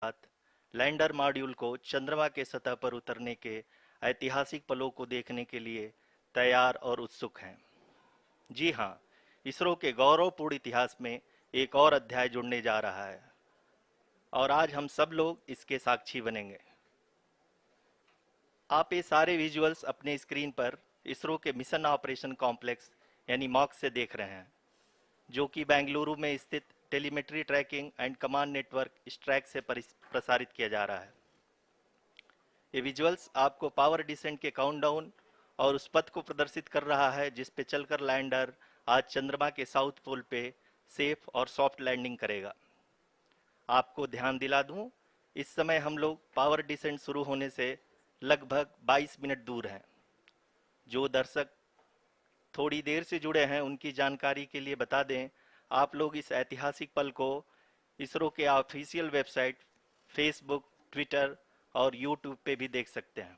साथ lander module को चंद्रमा के सतह पर उतरने के ऐतिहासिक पलों को देखने के लिए तैयार और उत्सुक हैं। जी हाँ, इसरो के गौरवपूर्ण इतिहास में एक और अध्याय जुड़ने जा रहा है और आज हम सब लोग इसके साक्षी बनेंगे। आप ये सारे विजुअल्स अपने स्क्रीन पर इसरो के मिशन ऑपरेशन कॉम्प्लेक्स यानी मॉक से देख रहे हैं, जो कि बेंगलुरु में स्थित telemetry tracking and command network इस ट्रैक से प्रसारित किया जा रहा है। ये विजुअल्स आपको पावर डिसेंट के काउंटडाउन और उस पथ को प्रदर्शित कर रहा है जिस पे चलकर लैंडर आज चंद्रमा के साउथ पोल पे सेफ और सॉफ्ट लैंडिंग करेगा। आपको ध्यान दिला दूं, इस समय हम लोग पावर डिसेंट शुरू होने से लगभग 22 मिनट दूर हैं। जो दर्शक थोड़ी देर से जुड़े हैं उनकी जानकारी के लिए बता दें, आप लोग इस ऐतिहासिक पल को इसरो के ऑफिशियल वेबसाइट, फेसबुक, ट्विटर और यूट्यूब पे भी देख सकते हैं।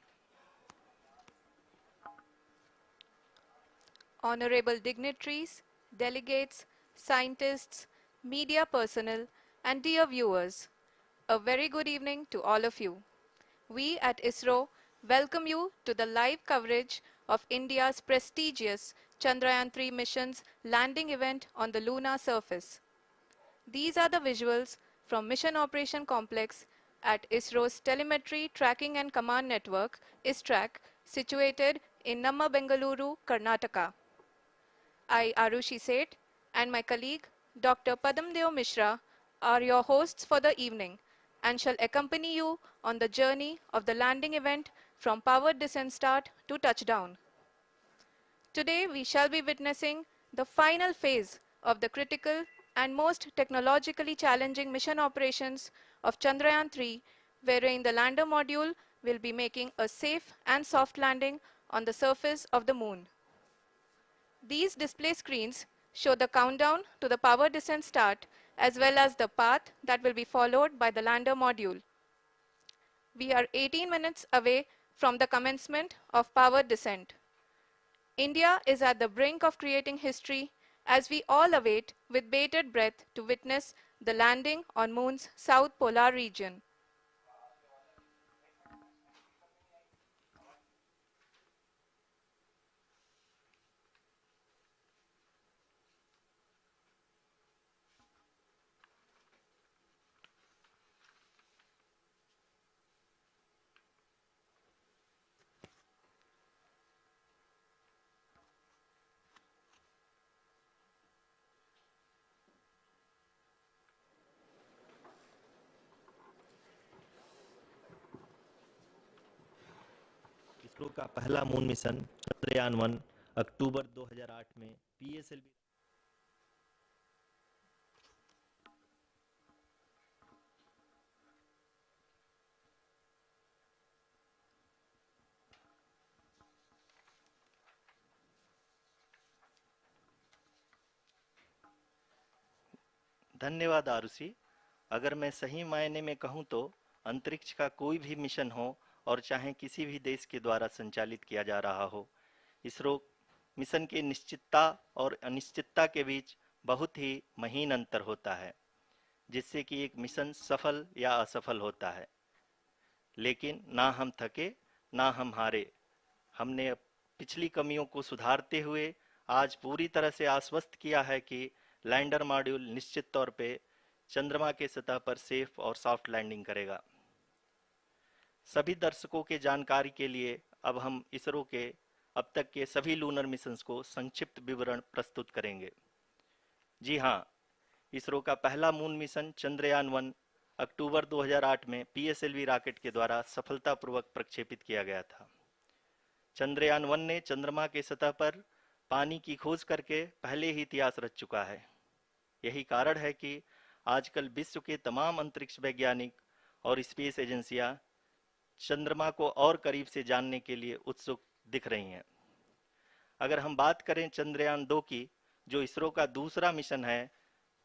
Honorable dignitaries, delegates, scientists, media personnel, and dear viewers, a very good evening to all of you. We at ISRO welcome you to the live coverage of India's prestigious Chandrayaan 3 mission's landing event on the lunar surface. These are the visuals from Mission Operation Complex at ISRO's Telemetry Tracking and Command Network, ISTRAC, situated in Namma, Bengaluru, Karnataka. I, Arushi Seth, and my colleague, Dr. Padamdeo Mishra, are your hosts for the evening and shall accompany you on the journey of the landing event from powered descent start to touchdown. Today, we shall be witnessing the final phase of the critical and most technologically challenging mission operations of Chandrayaan 3, wherein the lander module will be making a safe and soft landing on the surface of the moon. These display screens show the countdown to the power descent start as well as the path that will be followed by the lander module. We are 18 minutes away from the commencement of power descent. India is at the brink of creating history as we all await with bated breath to witness the landing on Moon's south polar region. ISRO का पहला moon mission Chandrayaan 1 अक्टूबर 2008 में PSLV. धन्यवाद आरुषि। अगर मैं सही मायने में कहूं तो अंतरिक्ष का कोई भी मिशन हो और चाहे किसी भी देश के द्वारा संचालित किया जा रहा हो, इसरो मिशन की निश्चितता और अनिश्चितता के बीच बहुत ही महीन अंतर होता है, जिससे कि एक मिशन सफल या असफल होता है। लेकिन ना हम थके ना हम हारे। हमने पिछली कमियों को सुधारते हुए आज पूरी तरह से आश्वस्त किया है कि लैंडर मॉड्यूल निश्चित तौर पे चंद्रमा के सतह पर सेफ और सॉफ्ट लैंडिंग करेगा। सभी दर्शकों के जानकारी के लिए अब हम इसरो के अब तक के सभी लूनर मिशंस को संक्षिप्त विवरण प्रस्तुत करेंगे। जी हाँ, इसरो का पहला मून मिशन चंद्रयान 1 अक्टूबर 2008 में पीएसएलवी रॉकेट के द्वारा सफलतापूर्वक प्रक्षेपित किया गया था। चंद्रयान 1 ने चंद्रमा के सतह पर पानी की खोज करके पहले ही इतिहास रच चुका है। यही कारण है कि आजकल विश्व के तमाम अंतरिक्ष वैज्ञानिक और स्पेस एजेंसियां चंद्रमा को और करीब से जानने के लिए उत्सुक दिख रही हैं। अगर हम बात करें चंद्रयान 2 की, जो इसरो का दूसरा मिशन है,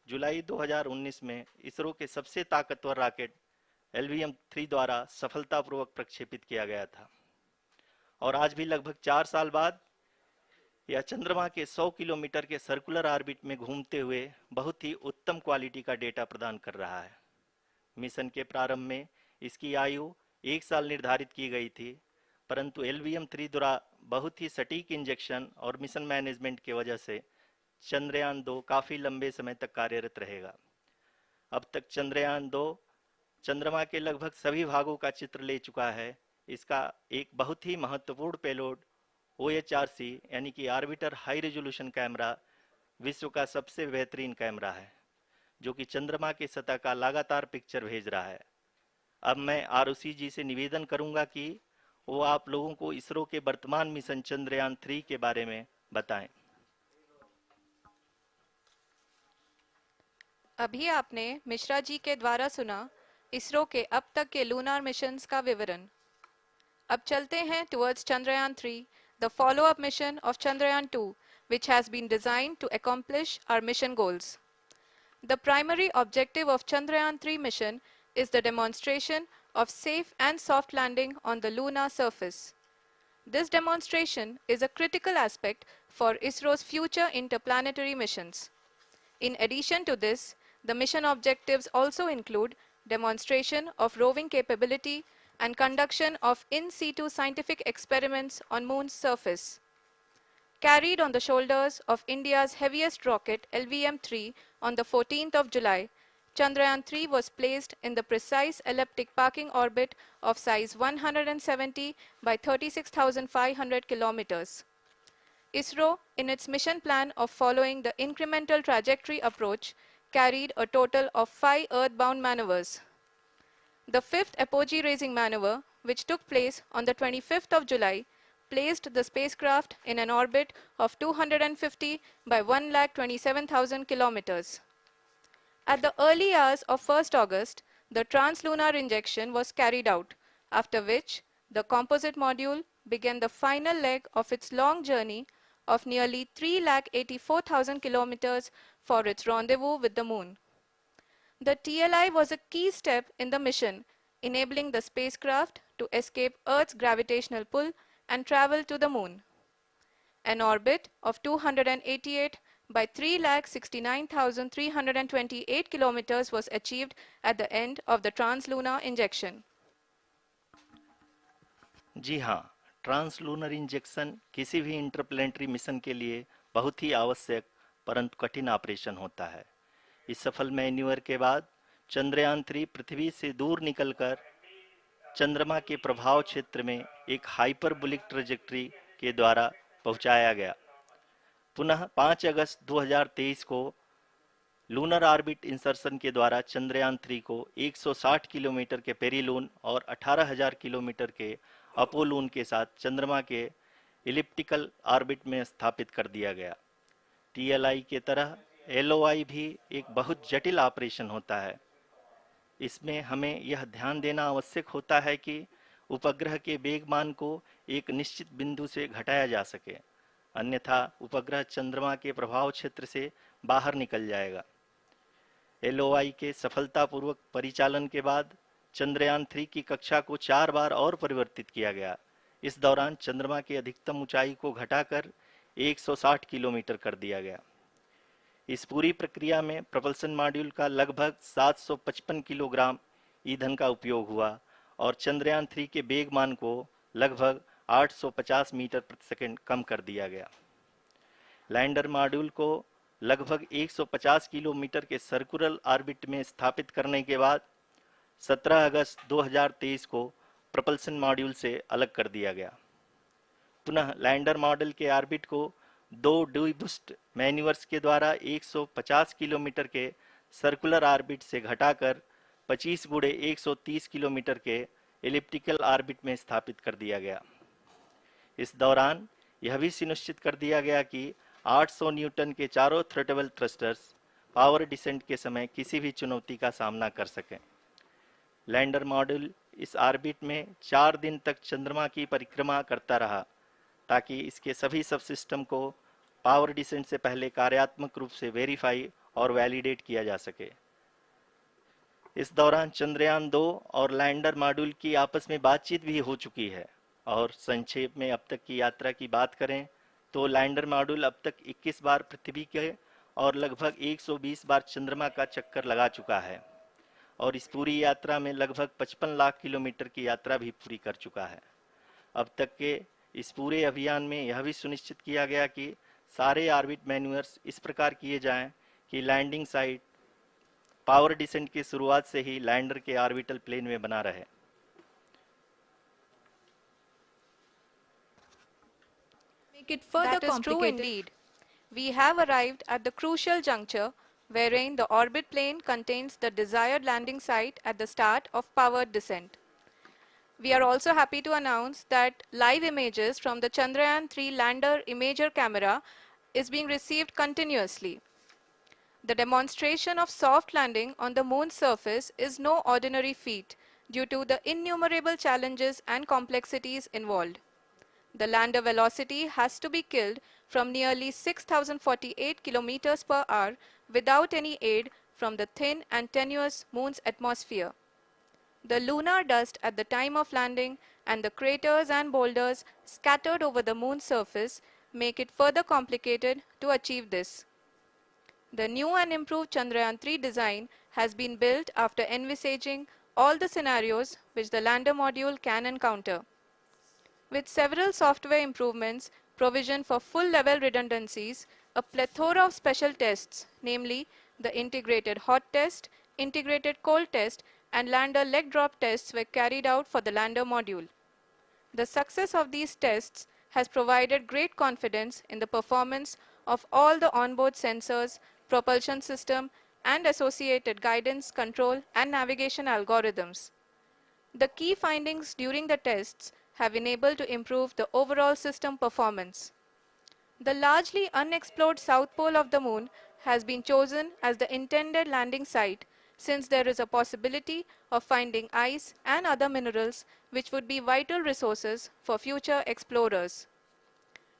जुलाई 2019 में इसरो के सबसे ताकतवर रॉकेट LVM-3 द्वारा सफलतापूर्वक प्रक्षेपित किया गया था और आज भी लगभग 4 साल बाद यह चंद्रमा के 100 किलोमीटर के सर्कुलर ऑर्बिट में घूमते हुए बहुत ही उत्तम क्वालिटी का डेटा प्रदान कर रहा है। मिशन के प्रारंभ में इसकी आयु 1 साल निर्धारित की गई थी, परंतु LVM-3 द्वारा बहुत ही सटीक इंजेक्शन और मिशन मैनेजमेंट की वजह से चंद्रयान 2 काफी लंबे समय तक कार्यरत रहेगा। अब तक चंद्रयान 2 चंद्रमा के लगभग सभी भागों का चित्र ले चुका है। इसका एक बहुत ही महत्वपूर्ण पेलोड OHRC यानी कि ऑर्बिटर हाई रेजोल्यूशन कैमरा विश्व का सबसे बेहतरीन कैमरा है, जो कि चंद्रमा की सतह का लगातार पिक्चर भेज रहा है। अब मैं ROC जी से निवेदन करूंगा कि वो आप लोगों को इसरो के वर्तमान मिशन चंद्रयान 3 के बारे में बताएं। अभी आपने मिश्रा जी के द्वारा सुना इसरो के अब तक के लूनार मिशंस का विवरण। अब चलते हैं towards Chandrayaan 3, the follow-up mission of Chandrayaan 2, which has been designed to accomplish our mission goals. The primary objective of Chandrayaan 3 mission is the demonstration of safe and soft landing on the lunar surface. This demonstration is a critical aspect for ISRO's future interplanetary missions. In addition to this, the mission objectives also include demonstration of roving capability and conduction of in situ scientific experiments on Moon's surface. Carried on the shoulders of India's heaviest rocket LVM-3 on the 14th of July, Chandrayaan-3 was placed in the precise elliptic parking orbit of size 170 by 36,500 kilometers. ISRO, in its mission plan of following the incremental trajectory approach, carried a total of 5 earthbound maneuvers. The fifth apogee-raising maneuver, which took place on the 25th of July, placed the spacecraft in an orbit of 250 by 1,27,000 kilometers. At the early hours of 1st August, the translunar injection was carried out, after which the composite module began the final leg of its long journey of nearly 3,84,000 kilometers for its rendezvous with the Moon. The TLI was a key step in the mission, enabling the spacecraft to escape Earth's gravitational pull and travel to the Moon. An orbit of 288 by 3,69,328 kilometers was achieved at the end of the translunar injection. जी हाँ, translunar injection किसी भी interplanetary mission के लिए बहुत ही आवश्यक परंतु कठिन operation होता है। इस सफल मैन्यूवर के बाद चंद्रयान 3 पृथ्वी से दूर निकलकर चंद्रमा के प्रभाव क्षेत्र में एक हाइपरबोलिक ट्रेजेक्ट्री के द्वारा पहुंचाया गया। पुनः 5 अगस्त 2023 को लूनर ऑर्बिट इंसर्शन के द्वारा चंद्रयान 3 को 160 किलोमीटर के पेरिलून और 18,000 किलोमीटर के अपोलून के साथ चंद्रमा के इलिप्टिकल ऑर्बिट में स्थापित कर दिया गया। TLI के तरह LOI भी एक बहुत जटिल ऑपरेशन होता है। इसमें हमें यह ध्यान देना आवश्यक होता है कि उपग्रह के वेगमान को एक निश्चित बिंदु से घटाया जा सके, अन्यथा उपग्रह चंद्रमा के प्रभाव क्षेत्र से बाहर निकल जाएगा। LOI के सफलतापूर्वक परिचालन के बाद चंद्रयान 3 की कक्षा को 4 बार और परिवर्तित किया गया। इस दौरान चंद्रमा की अधिकतम ऊंचाई को घटाकर 160 किलोमीटर कर दिया गया। इस पूरी प्रक्रिया में प्रपल्सन मॉड्यूल का लगभग 755 किलोग्राम ईंधन का उपयोग हुआ और चंद्रयान 3 के वेगमान को लगभग 850 मीटर प्रति सेकंड कम कर दिया गया। लैंडर मॉड्यूल को लगभग 150 किलोमीटर के सर्कुलर ऑर्बिट में स्थापित करने के बाद 17 अगस्त 2023 को प्रपल्सन मॉड्यूल से अलग कर दिया गया। पुनः लैंडर मॉडल के ऑर्बिट को 2 डीबूस्ट मैन्यूवर्स के द्वारा 150 किलोमीटर के सर्कुलर ऑर्बिट से घटाकर 25 गुणे 130 किलोमीटर के एलिप्टिकल ऑर्बिट में स्थापित कर दिया गया। इस दौरान यह भी सुनिश्चित कर दिया गया कि 800 न्यूटन के चारों थ्रोटेबल थ्रस्टर्स पावर डिसेंट के समय किसी भी चुनौती का सामना कर सकें। लैंडर मॉड्यूल इस ऑर्बिट में 4 दिन तक चंद्रमा की परिक्रमा करता रहा ताकि इसके सभी सब सिस्टम को पावर डिसेंट से पहले कार्यात्मक रूप से वेरीफाई और वैलिडेट किया जा सके। इस दौरान चंद्रयान 2 और लैंडर मॉड्यूल की आपस में बातचीत भी हो चुकी है। और संक्षेप में अब तक की यात्रा की बात करें तो लैंडर मॉड्यूल अब तक 21 बार पृथ्वी के और लगभग 120 बार चंद्रमा का चक्कर लगा चुका है। और इस पूरी यात्रा में लगभग 55 लाख किलोमीटर की यात्रा भी पूरी कर चुका है। अब तक के इस पूरे अभियान में यह भी सुनिश्चित किया गया कि सारे ऑर्बिट मैन्यूअर्स इस प्रकार किए जाएं कि लैंडिंग साइट पावर डिसेंट की शुरुआत से ही लैंडर के ऑर्बिटल प्लेन में बना रहे। Make it further That is true complicated. indeed. We have arrived at the crucial juncture wherein the orbit plane contains the desired landing site at the start of powered descent. We are also happy to announce that live images from the Chandrayaan-3 lander imager camera is being received continuously. The demonstration of soft landing on the moon's surface is no ordinary feat due to the innumerable challenges and complexities involved. The lander velocity has to be killed from nearly 6,048 kilometers per hour without any aid from the thin and tenuous moon's atmosphere. The lunar dust at the time of landing and the craters and boulders scattered over the moon's surface make it further complicated to achieve this. The new and improved Chandrayaan-3 design has been built after envisaging all the scenarios which the lander module can encounter. With several software improvements, provision for full-level redundancies, a plethora of special tests, namely the integrated hot test, integrated cold test, and lander leg drop tests were carried out for the lander module. The success of these tests has provided great confidence in the performance of all the onboard sensors, propulsion system, and associated guidance, control, and navigation algorithms. The key findings during the tests have enabled to improve the overall system performance. The largely unexplored south pole of the moon has been chosen as the intended landing site since there is a possibility of finding ice and other minerals which would be vital resources for future explorers.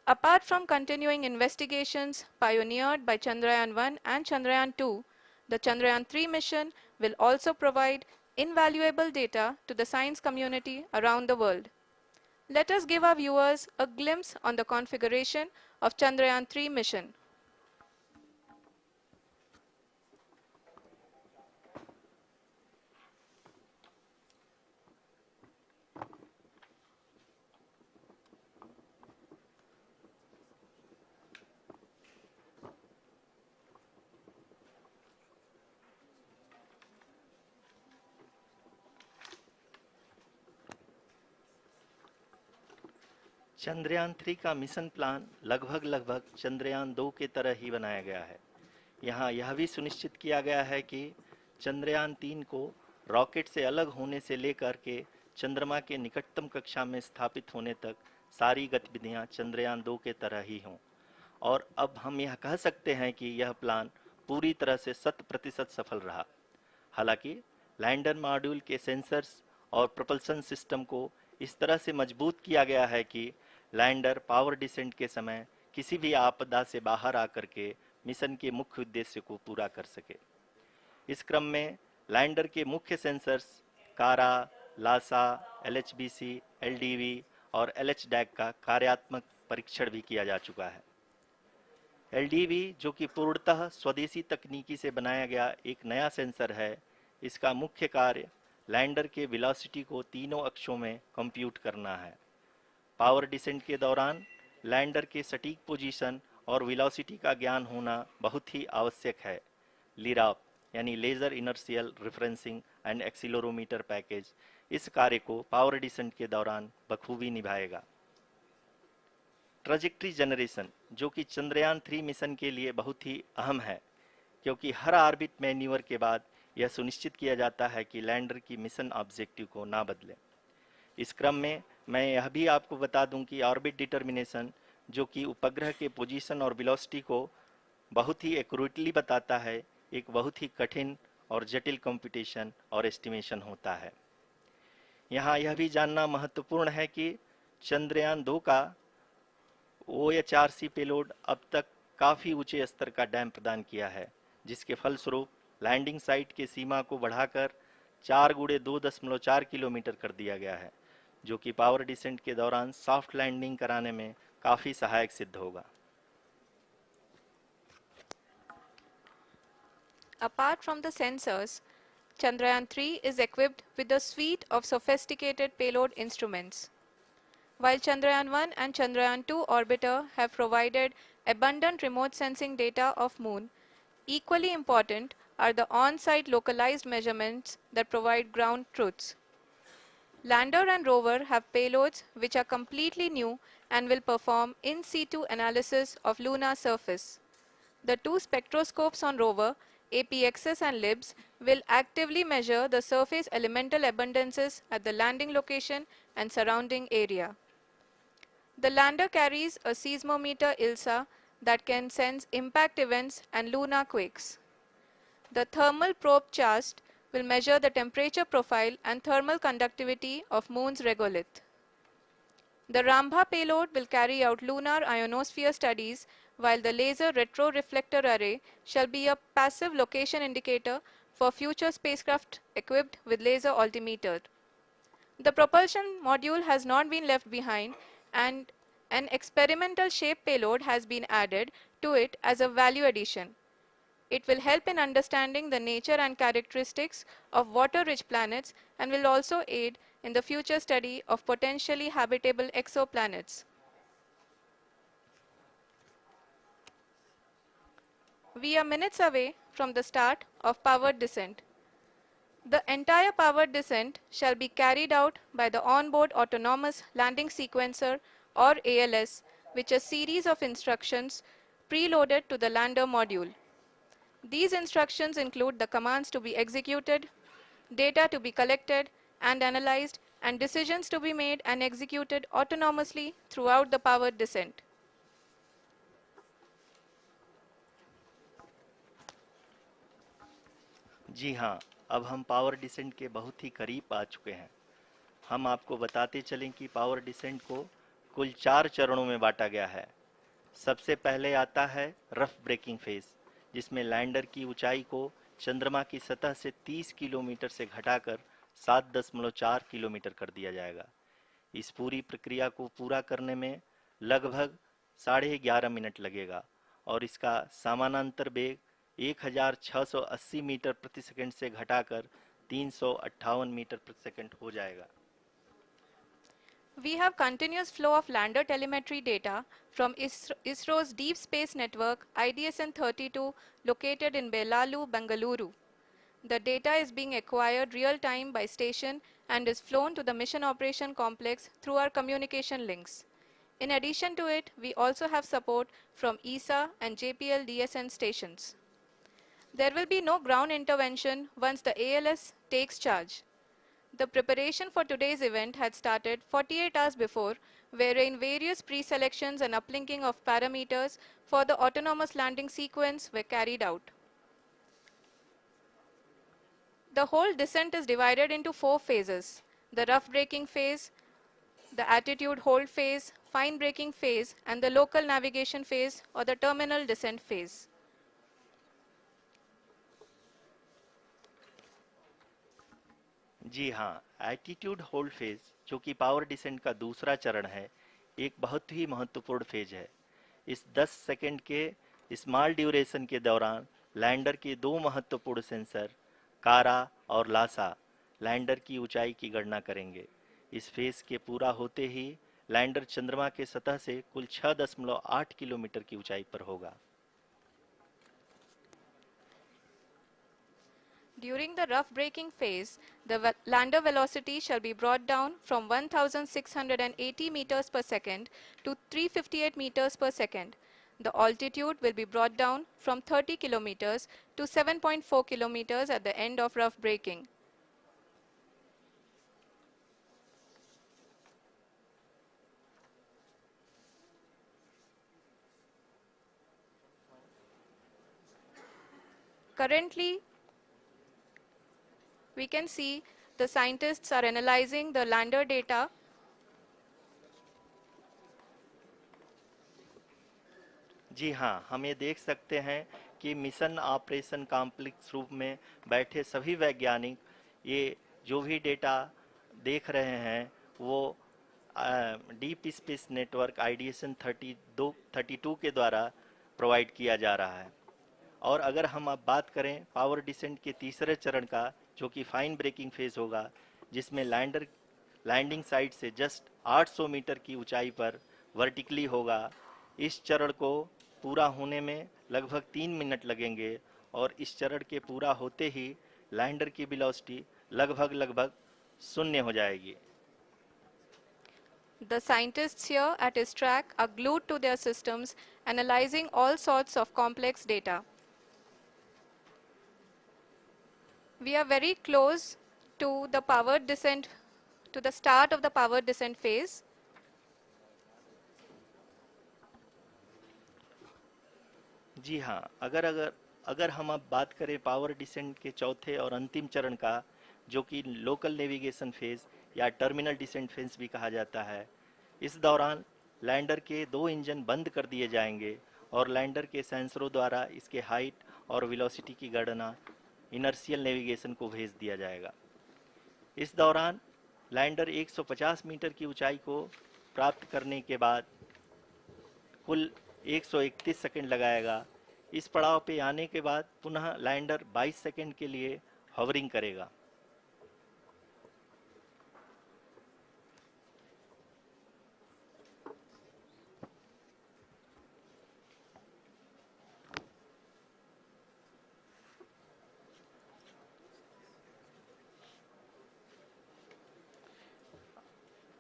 Apart from continuing investigations pioneered by Chandrayaan-1 and Chandrayaan-2, the Chandrayaan-3 mission will also provide invaluable data to the science community around the world. Let us give our viewers a glimpse on the configuration of Chandrayaan-3 mission. Chandrayaan 3 का mission plan लगभग चंद्रयान 2 के तरह ही बनाया गया है। यहाँ यह भी सुनिश्चित किया गया है कि चंद्रयान 3 को रॉकेट से अलग होने से लेकर के चंद्रमा के निकटतम कक्षा में स्थापित होने तक सारी गतिविधियां चंद्रयान 2 के तरह ही हों। और अब हम यह कह सकते हैं कि यह प्लान पूरी तरह से 100% सफल रहा। हालांकि लैंडर मॉड्यूल के सेंसर्स और propulsion सिस्टम को इस तरह से मजबूत किया गया है कि लैंडर पावर डिसेंट के समय किसी भी आपदा से बाहर आकर के मिशन के मुख्य उद्देश्य को पूरा कर सके। इस क्रम में लैंडर के मुख्य सेंसर्स कारा, लासा, एलएचबीसी, एलडीवी और एलएचडैक का कार्यात्मक परीक्षण भी किया जा चुका है। एलडीवी, जो कि पूर्णतः स्वदेशी तकनीकी से बनाया गया एक नया सेंसर है, इसका मुख्य कार्य लैंडर के वेलोसिटी को तीनों अक्षों में कंप्यूट करना है। पावर डिसेंट के दौरान लैंडर के सटीक पोजीशन और वेलोसिटी का ज्ञान होना बहुत ही आवश्यक है। लिराप यानी laser inertial referencing and accelerometer package इस कार्य को पावर डिसेंट के दौरान बखूबी निभाएगा। ट्रजेक्ट्री जनरेशन, जो कि चंद्रयान 3 मिशन के लिए बहुत ही अहम है, क्योंकि हर ऑर्बिट मैन्यूवर के बाद यह सुनिश्चित किया जाता है कि लैंडर की मिशन ऑब्जेक्टिव को ना बदले। इस क्रम में मैं यह भी आपको बता दूं कि ऑर्बिट डिटर्मिनेशन, जो कि उपग्रह के पोजीशन और वेलोसिटी को बहुत ही एक्यूरेटली बताता है, एक बहुत ही कठिन और जटिल कंप्यूटेशन और एस्टिमेशन होता है। यहाँ यह भी जानना महत्वपूर्ण है कि चंद्रयान 2 का OHRC पेलोड अब तक काफ़ी ऊंचे स्तर का डैम प्रदान किया है, जिसके फलस्वरूप लैंडिंग साइट की सीमा को बढ़ाकर 4 गुणे 2.4 किलोमीटर कर दिया गया है, जो कि पावर डिसेंट के दौरान सॉफ्ट लैंडिंग कराने में काफ़ी सहायक सिद्ध होगा। Apart from the sensors, Chandrayaan 3 is equipped with a suite of sophisticated payload instruments. While Chandrayaan 1 and Chandrayaan 2 orbiter have provided abundant remote sensing data of Moon, equally important are the on-site localized measurements that provide ground truths. Lander and rover have payloads which are completely new and will perform in situ analysis of lunar surface. The two spectroscopes on rover, APXS and LIBS, will actively measure the surface elemental abundances at the landing location and surrounding area. The lander carries a seismometer ILSA that can sense impact events and lunar quakes. The thermal probe CHAST will measure the temperature profile and thermal conductivity of Moon's regolith. The Rambha payload will carry out lunar ionosphere studies, while the laser retroreflector array shall be a passive location indicator for future spacecraft equipped with laser altimeter. The propulsion module has not been left behind, and an experimental shape payload has been added to it as a value addition. It will help in understanding the nature and characteristics of water-rich planets and will also aid in the future study of potentially habitable exoplanets. We are minutes away from the start of powered descent. The entire powered descent shall be carried out by the onboard autonomous landing sequencer or ALS, which is a series of instructions preloaded to the lander module. These instructions include the commands to be executed, data to be collected and analyzed, and decisions to be made and executed autonomously throughout the powered descent. जी हाँ, अब हम power descent के बहुत ही करीब आ चुके हैं। हम आपको बताते चलें कि पावर डिसेंट को कुल 4 चरणों में बांटा गया है। सबसे पहले आता है रफ ब्रेकिंग फेज, जिसमें लैंडर की ऊंचाई को चंद्रमा की सतह से 30 किलोमीटर से घटाकर 7.4 किलोमीटर कर दिया जाएगा। इस पूरी प्रक्रिया को पूरा करने में लगभग 11.5 मिनट लगेगा और इसका समानांतर वेग 1680 मीटर प्रति सेकंड से घटाकर 358 मीटर प्रति सेकंड हो जाएगा। We have continuous flow of lander telemetry data from ISRO's Deep Space Network IDSN-32 located in Belalu, Bengaluru. The data is being acquired real-time by station and is flown to the Mission Operation Complex through our communication links. In addition to it, we also have support from ESA and JPL DSN stations. There will be no ground intervention once the ALS takes charge. The preparation for today's event had started 48 hours before, wherein various pre-selections and uplinking of parameters for the autonomous landing sequence were carried out. The whole descent is divided into 4 phases: the rough braking phase, the attitude hold phase, fine braking phase, and the local navigation phase or the terminal descent phase. जी हाँ, attitude hold phase, जो कि power descent का दूसरा चरण है, एक बहुत ही महत्वपूर्ण फेज है। इस 10 सेकंड के स्मॉल ड्यूरेशन के दौरान लैंडर के दो महत्वपूर्ण सेंसर कारा और लासा लैंडर की ऊंचाई की गणना करेंगे। इस फेज के पूरा होते ही लैंडर चंद्रमा के सतह से कुल 6.8 किलोमीटर की ऊंचाई पर होगा। During the rough braking phase, the lander velocity shall be brought down from 1680 meters per second to 358 meters per second. The altitude will be brought down from 30 kilometers to 7.4 kilometers at the end of rough braking. Currently, we can see the scientists are analyzing the lander data. जी हाँ, हम ये देख सकते हैं कि mission operation complex रूप में बैठे सभी वैज्ञानिक ये जो भी डेटा देख रहे हैं वो डीप स्पेस नेटवर्क आईडीएसएन 32 के द्वारा प्रोवाइड किया जा रहा है। और अगर हम अब बात करें पावर डिसेंट के तीसरे चरण का, जो कि फाइन ब्रेकिंग फेज होगा, जिसमें लैंडर लैंडिंग साइट से जस्ट 800 मीटर की ऊंचाई पर वर्टिकली होगा। इस चरण को पूरा होने में लगभग 3 मिनट लगेंगे और इस चरण के पूरा होते ही लैंडर की वेलोसिटी लगभग लगभग शून्य हो जाएगी। The scientists here at ISTRAC are glued to their systems, analyzing all sorts of complex data. We are very close to the powered descent, to the start of the powered descent phase. जी हाँ, अगर अगर अगर हम अब बात करें power descent के चौथे और अंतिम चरण का, जो कि लोकल नेविगेशन फेज या टर्मिनल डिसेंट फेज भी कहा जाता है, इस दौरान लैंडर के दो इंजन बंद कर दिए जाएंगे और लैंडर के सेंसरों द्वारा इसके हाइट और वेलोसिटी की गणना इनर्शियल नेविगेशन को भेज दिया जाएगा। इस दौरान लैंडर 150 मीटर की ऊंचाई को प्राप्त करने के बाद कुल 131 सेकंड लगाएगा। इस पड़ाव पे आने के बाद पुनः लैंडर 22 सेकंड के लिए हवरिंग करेगा।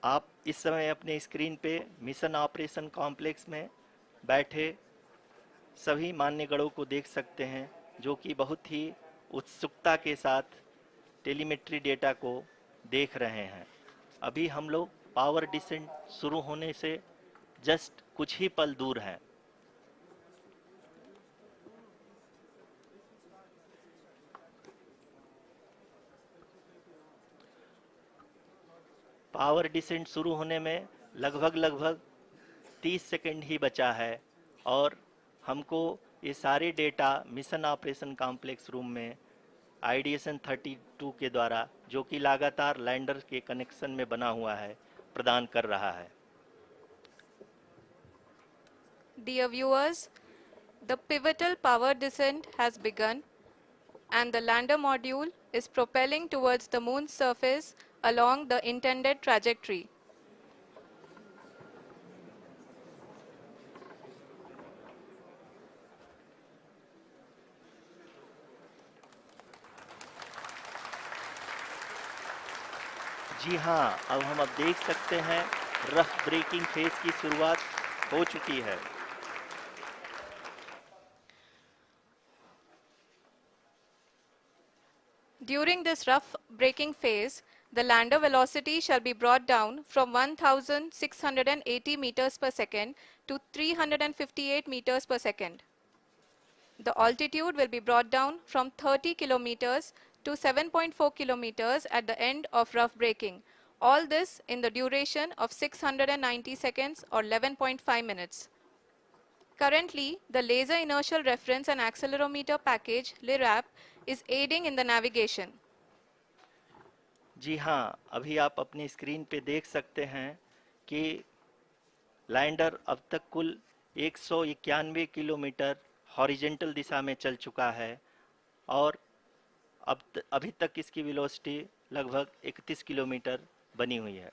आप इस समय अपने स्क्रीन पे मिशन ऑपरेशन कॉम्प्लेक्स में बैठे सभी मान्यगणों को देख सकते हैं, जो कि बहुत ही उत्सुकता के साथ टेलीमेट्री डेटा को देख रहे हैं। अभी हम लोग पावर डिसेंट शुरू होने से जस्ट कुछ ही पल दूर हैं। पावर डिसेंट शुरू होने में लगभग लगभग 30 सेकंड ही बचा है और हमको ये सारे data mission operation complex room में आईडीएसएन 32 के द्वारा, जो कि लगातार लैंडर के कनेक्शन में बना हुआ है, प्रदान कर रहा है। Dear viewers, the pivotal power descent has begun and the lander module is propelling towards the moon's surface along the intended trajectory. जी हाँ, अब देख सकते हैं रफ ब्रेकिंग फेज की शुरुआत हो चुकी है। During this rough braking phase, the lander velocity shall be brought down from 1680 meters per second to 358 meters per second. The altitude will be brought down from 30 kilometers to 7.4 kilometers at the end of rough braking. All this in the duration of 690 seconds or 11.5 minutes. Currently, the Laser Inertial Reference and Accelerometer package (LIRAP) is aiding in the navigation. जी हाँ, अभी आप अपनी screen पे देख सकते हैं कि lander अब तक कुल 191 किलोमीटर हॉरिजेंटल दिशा में चल चुका है और अभी तक इसकी वेलोसिटी लगभग 31 किलोमीटर बनी हुई है।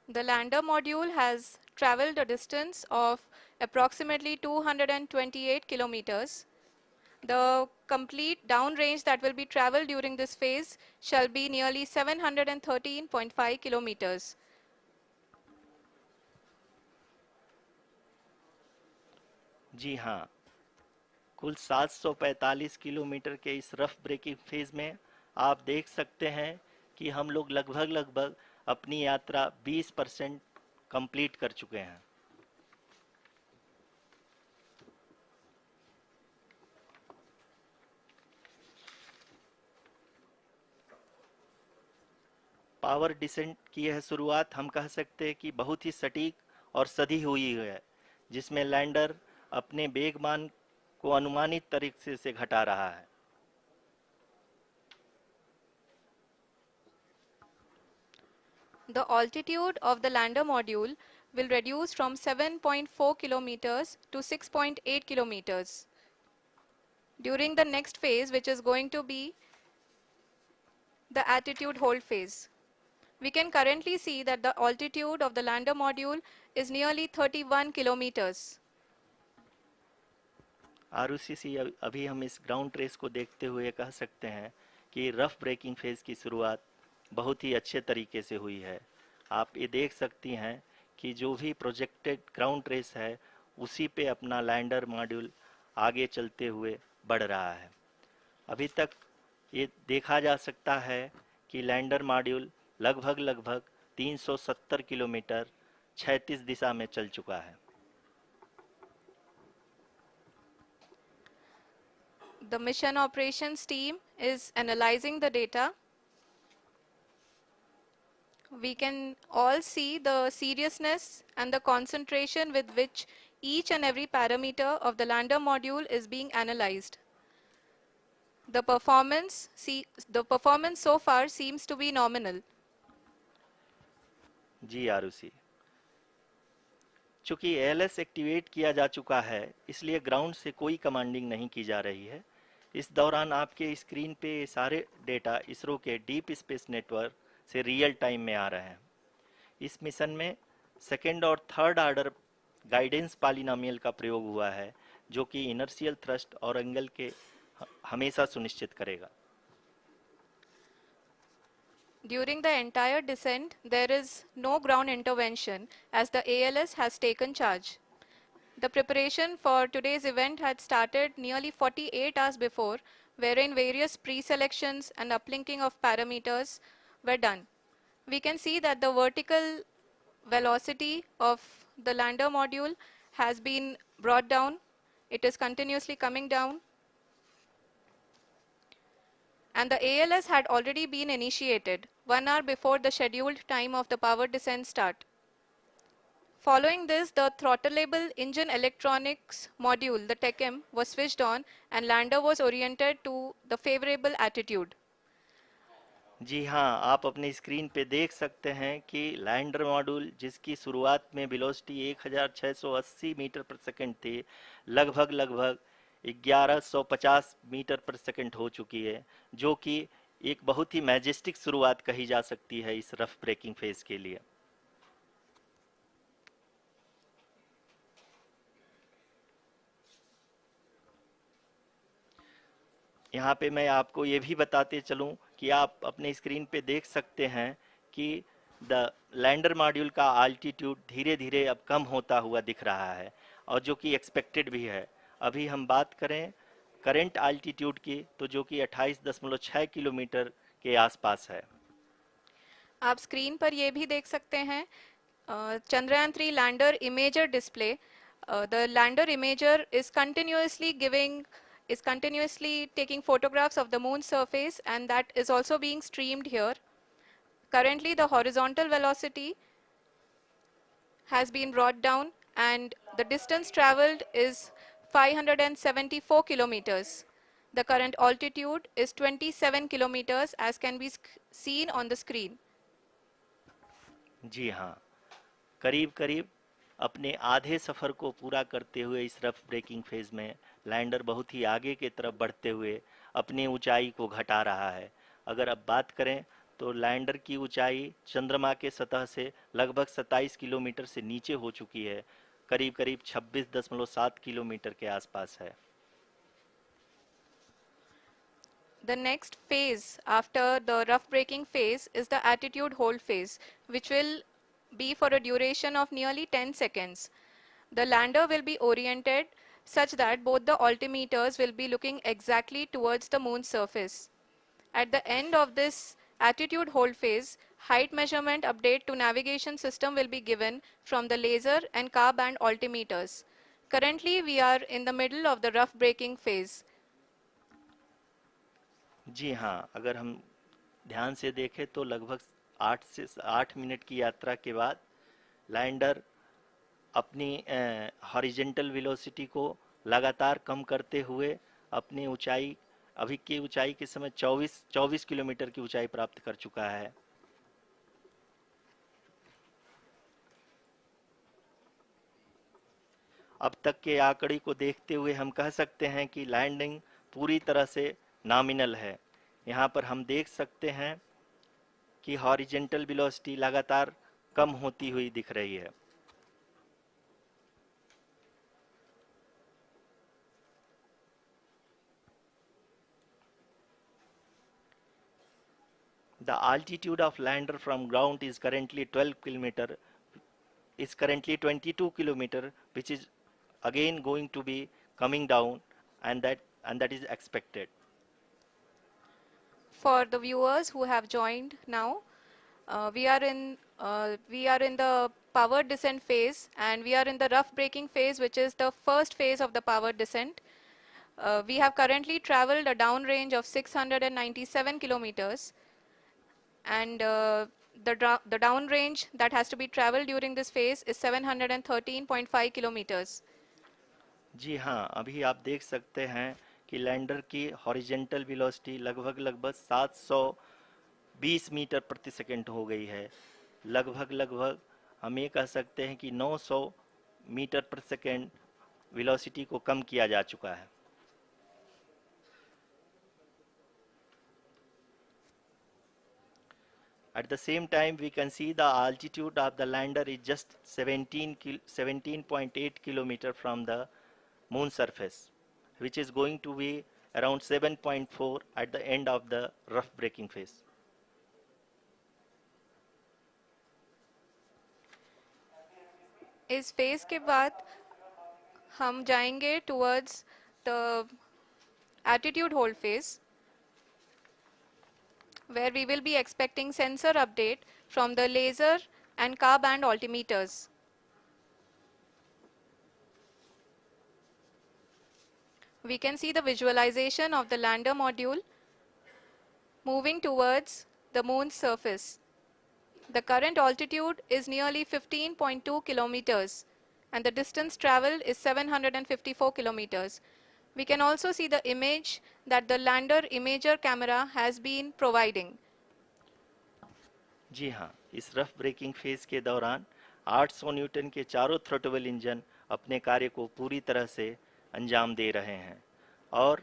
The lander module has traveled a distance of approximately 228 kilometers. The complete downrange that will be traveled during this phase shall be nearly 713.5 kilometers. जी हाँ, कुल 745 किलोमीटर के इस रफ ब्रेकिंग फेज में आप देख सकते हैं कि हम लोग लगभग लगभग अपनी यात्रा 20% कंप्लीट कर चुके हैं। पावर डिसेंट की यह शुरुआत हम कह सकते हैं कि बहुत ही सटीक और सधी हुई है, जिसमें लैंडर अपने वेगमान को अनुमानित तरीके से घटा रहा है। The altitude of the lander module will reduce from 7.4 kilometers to 6.8 kilometers. During the next phase, which is going to be the attitude hold phase, we can currently see that the altitude of the lander module is nearly 31 kilometers. Arushi, अभी हम इस ground trace को देखते हुए कह सकते हैं कि रफ ब्रेकिंग फेज की शुरुआत बहुत ही अच्छे तरीके से हुई है। आप ये देख सकती हैं कि जो भी प्रोजेक्टेड ग्राउंड ट्रेस है उसी पे अपना लैंडर मॉड्यूल आगे चलते हुए बढ़ रहा है। अभी तक ये देखा जा सकता है कि लैंडर मॉड्यूल लगभग लगभग 370 किलोमीटर क्षैतिज दिशा में चल चुका है। The mission operations team is analyzing the data. We can all see the seriousness and the concentration with which each and every parameter of the lander module is being analyzed. The performance so far seems to be nominal. जी आरुषि, चूंकि ALS activate किया जा चुका है इसलिए ground से कोई commanding नहीं की जा रही है। इस दौरान आपके स्क्रीन पे ये सारे डेटा इसरो के डीप स्पेस नेटवर्क से रियल टाइम में आ रहे हैं। इस मिशन में सेकेंड और थर्ड ऑर्डर गाइडेंस पॉलिनोमियल का प्रयोग हुआ है जो कि इनर्शियल थ्रस्ट और एंगल के हमेशा सुनिश्चित करेगा। During the entire descent, there is no ground intervention as the ALS has taken charge. The preparation for today's event had started nearly 48 hours before, wherein various pre-selections and uplinking of parameters were done. We can see that the vertical velocity of the lander module has been brought down. It is continuously coming down. And the ALS had already been initiated 1 hour before the scheduled time of the power descent start. Following this, the throttleable engine electronics module, the TECM, was switched on and lander was oriented to the favorable attitude. जी हाँ, आप अपने screen पे देख सकते हैं कि lander module जिसकी शुरुआत में वेलोसिटी 1680 मीटर पर सेकंड थी, लगभग लगभग 1150 मीटर पर सेकंड हो चुकी है, जो कि एक बहुत ही मैजेस्टिक शुरुआत कही जा सकती है इस रफ ब्रेकिंग फेज के लिए। यहाँ पे मैं आपको ये भी बताते चलूँ कि आप अपने स्क्रीन पे देख सकते हैं कि द लैंडर मॉड्यूल का आल्टीट्यूड धीरे धीरे अब कम होता हुआ दिख रहा है और जो कि एक्सपेक्टेड भी है। अभी हम बात करें करंट आल्टीट्यूड की तो जो कि 28.6 किलोमीटर के आसपास है। आप स्क्रीन पर ये भी देख सकते हैं Chandrayaan 3 lander imager display. The lander imager is continuously taking photographs of the moon's surface, and that is also being streamed here. Currently, the horizontal velocity has been brought down and the distance traveled is 574 kilometers. The current altitude is 27 kilometers as can be seen on the screen. जी हाँ, करीब करीब अपने आधे सफ़र को पूरा करते हुए इस रफ ब्रेकिंग फेज में लैंडर बहुत ही आगे की तरफ बढ़ते हुए अपनी ऊंचाई को घटा रहा है। अगर अब बात करें तो लैंडर की ऊंचाई चंद्रमा के सतह से लगभग 27 किलोमीटर से नीचे हो चुकी है, करीब करीब 26.7 किलोमीटर के आसपास है। The next phase after the rough braking phase is the attitude hold phase, which will be for a duration of nearly 10 seconds. The lander will be oriented such that both the altimeters will be looking exactly towards the moon's surface. At the end of this attitude hold phase, height measurement update to navigation system will be given from the laser and car band altimeters. Currently, we are in the middle of the rough braking phase. जी हाँ, अगर हम ध्यान से देखें तो लगभग 8 की यात्रा के बाद लैंडर अपनी हॉरिजेंटल वेलोसिटी को लगातार कम करते हुए अपनी ऊंचाई अभी की ऊंचाई के समय 24 किलोमीटर की ऊंचाई प्राप्त कर चुका है। अब तक के आंकड़े को देखते हुए हम कह सकते हैं कि लैंडिंग पूरी तरह से नॉमिनल है। यहाँ पर हम देख सकते हैं कि हॉरिजेंटल वेलोसिटी लगातार कम होती हुई दिख रही है। The altitude of lander from ground is currently 12 kilometer, is currently 22 kilometer, which is again going to be coming down, and that is expected. For the viewers who have joined now, we are in the power descent phase, and we are in the rough braking phase, which is the first phase of the power descent. We have currently traveled a downrange of 697 kilometers, and the downrange that has to be traveled during this phase is 713.5 kilometers. जी हाँ, अभी आप देख सकते हैं कि lander की horizontal velocity लगभग लगभग 720 मीटर प्रति सेकंड हो गई है। लगभग लगभग हम ये कह सकते हैं कि 900 मीटर प्रति सेकंड वेलोसिटी को कम किया जा चुका है। At the same time, we can see the altitude of the lander is just 17.8 kilometer from the moon surface, which is going to be around 7.4 at the end of the rough braking phase. इस phase के बाद हम जाएंगे towards the attitude hold phase, where we will be expecting sensor update from the laser and car band altimeters. We can see the visualization of the lander module moving towards the moon's surface. The current altitude is nearly 15.2 kilometers, and the distance traveled is 754 kilometers. We can also see the image that the lander imager camera has been providing. जी हाँ, इस rough breaking phase के दौरान 800 Newton के चारों throttle engine अपने कार्य को पूरी तरह से अंजाम दे रहे हैं और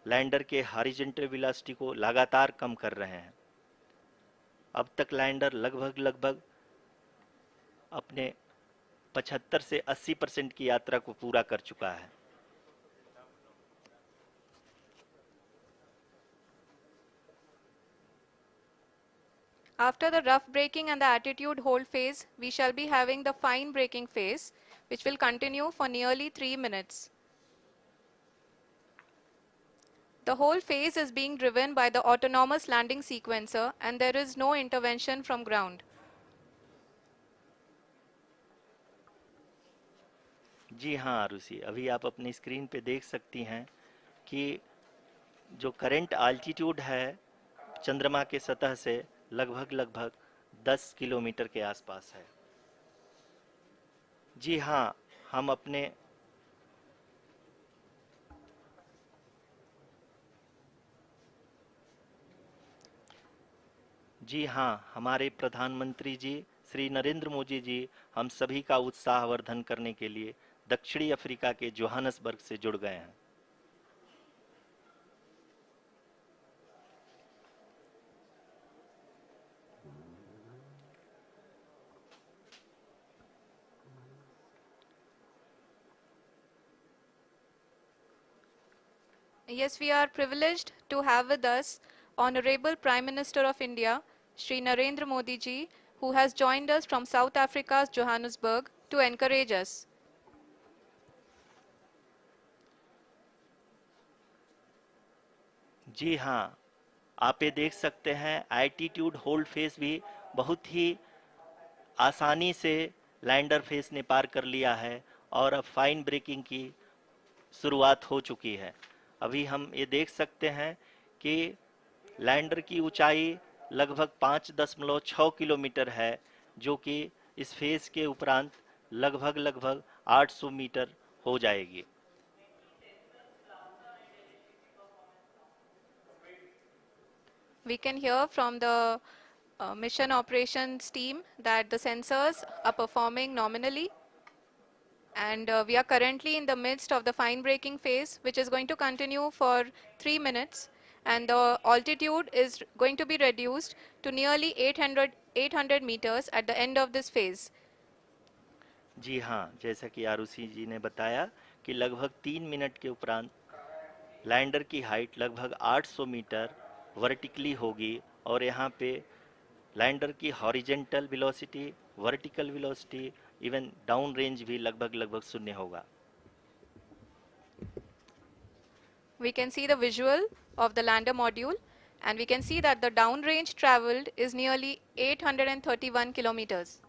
लैंडर के हॉरिजॉन्टल वेलोसिटी को लगातार कम कर रहे हैं। अब तक लैंडर लगभग लगभग अपने 75 से 80% की यात्रा को पूरा कर चुका है। After the rough braking and the attitude hold phase, we shall be having the fine braking phase, which will continue for nearly 3 minutes. The whole phase is being driven by the autonomous landing sequencer, and there is no intervention from ground. जी हाँ आरुषि, अभी आप अपनी screen पे देख सकती हैं कि जो करंट आल्टीट्यूड है चंद्रमा के सतह से लगभग लगभग 10 किलोमीटर के आसपास है। जी हाँ, हम अपने जी हाँ, हमारे प्रधानमंत्री जी श्री नरेंद्र मोदी जी हम सभी का उत्साहवर्धन करने के लिए दक्षिणी अफ्रीका के जोहानसबर्ग से जुड़ गए हैं। Yes, we are privileged to have with us Honorable Prime Minister of India, Shri Narendra Modi ji, who has joined us from South Africa's Johannesburg to encourage us. जी हाँ, आप ये देख सकते हैं एल्टीट्यूड होल्ड फेस भी बहुत ही आसानी से लैंडर फेस ने पार कर लिया है और अब फाइन ब्रेकिंग की शुरुआत हो चुकी है। अभी हम ये देख सकते हैं कि लैंडर की ऊंचाई लगभग 5.6 किलोमीटर है, जो कि इस फेज के उपरांत लगभग लगभग 800 मीटर हो जाएगी। We can hear from the mission operations team that the sensors are performing nominally. And we are currently in the midst of the fine braking phase, which is going to continue for 3 minutes. And the altitude is going to be reduced to nearly 800 meters at the end of this phase. जी हाँ, जैसा कि आरुषि जी ने बताया कि लगभग 3 minute के उपरांत lander की हाइट लगभग 800 मीटर वर्टिकली होगी और यहाँ पे लैंडर की horizontal velocity, vertical velocity, even down range भी लगभग लगभग शून्य होगा। We can see the visual of the lander module, and we can see that the downrange traveled is nearly 831 kilometers.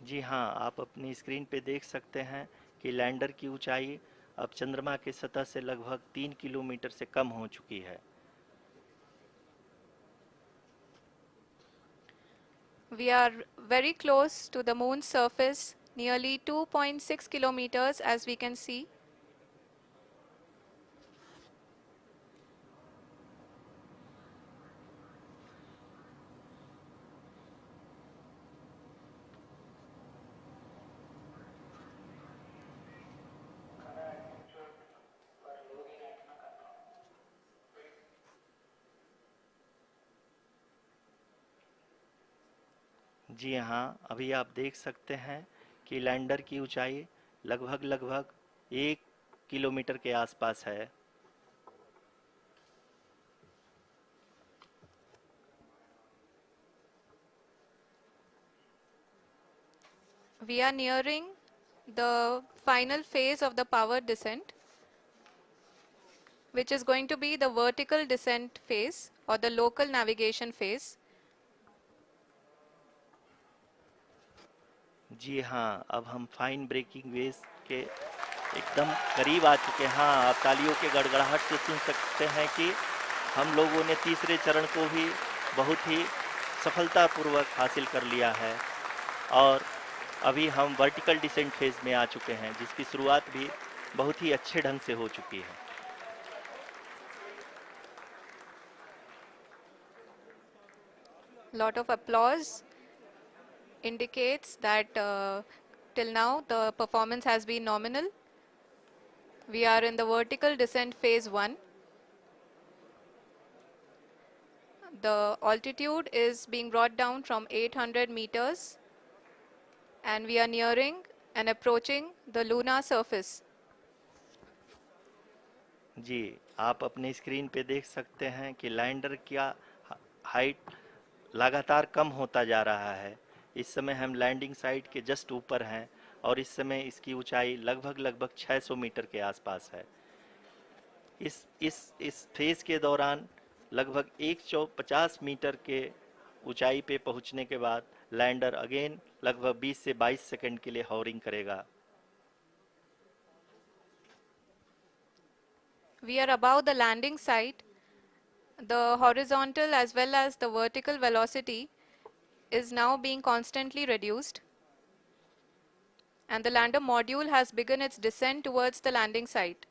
जी हाँ, आप अपनी स्क्रीन पे देख सकते हैं कि लैंडर की ऊंचाई अब चंद्रमा की सतह से लगभग 3 किलोमीटर से कम हो चुकी है। We are very close to the moon's surface, nearly 2.6 kilometers as we can see. जी हाँ, अभी आप देख सकते हैं कि लैंडर की ऊंचाई लगभग लगभग 1 किलोमीटर के आसपास है। We are nearing the final phase of the power descent, which is going to be the vertical descent phase or the local navigation phase. जी हाँ, अब हम फाइन ब्रेकिंग वेव के एकदम करीब आ चुके हैं। हाँ, आप तालियों के गड़गड़ाहट से सुन सकते हैं कि हम लोगों ने तीसरे चरण को भी बहुत ही सफलतापूर्वक हासिल कर लिया है और अभी हम वर्टिकल डिसेंट फेज में आ चुके हैं, जिसकी शुरुआत भी बहुत ही अच्छे ढंग से हो चुकी है। Lot of applause indicates that till now the performance has been nominal. We are in the vertical descent phase 1. The altitude is being brought down from 800 meters and we are nearing and approaching the lunar surface. जी, आप अपने screen पे देख सकते हैं कि lander का height लगातार कम होता जा रहा है। इस समय हम लैंडिंग साइट के जस्ट ऊपर हैं और इस समय इसकी ऊंचाई लगभग लगभग 600 मीटर के आसपास है। इस फेज के दौरान लगभग 150 मीटर के ऊंचाई पे पहुंचने के बाद लैंडर अगेन लगभग 20 से 22 सेकंड के लिए हॉवरिंग करेगा। We are above the landing site. The horizontal as well as the vertical velocity is now being constantly reduced, and the lander module has begun its descent towards the landing site.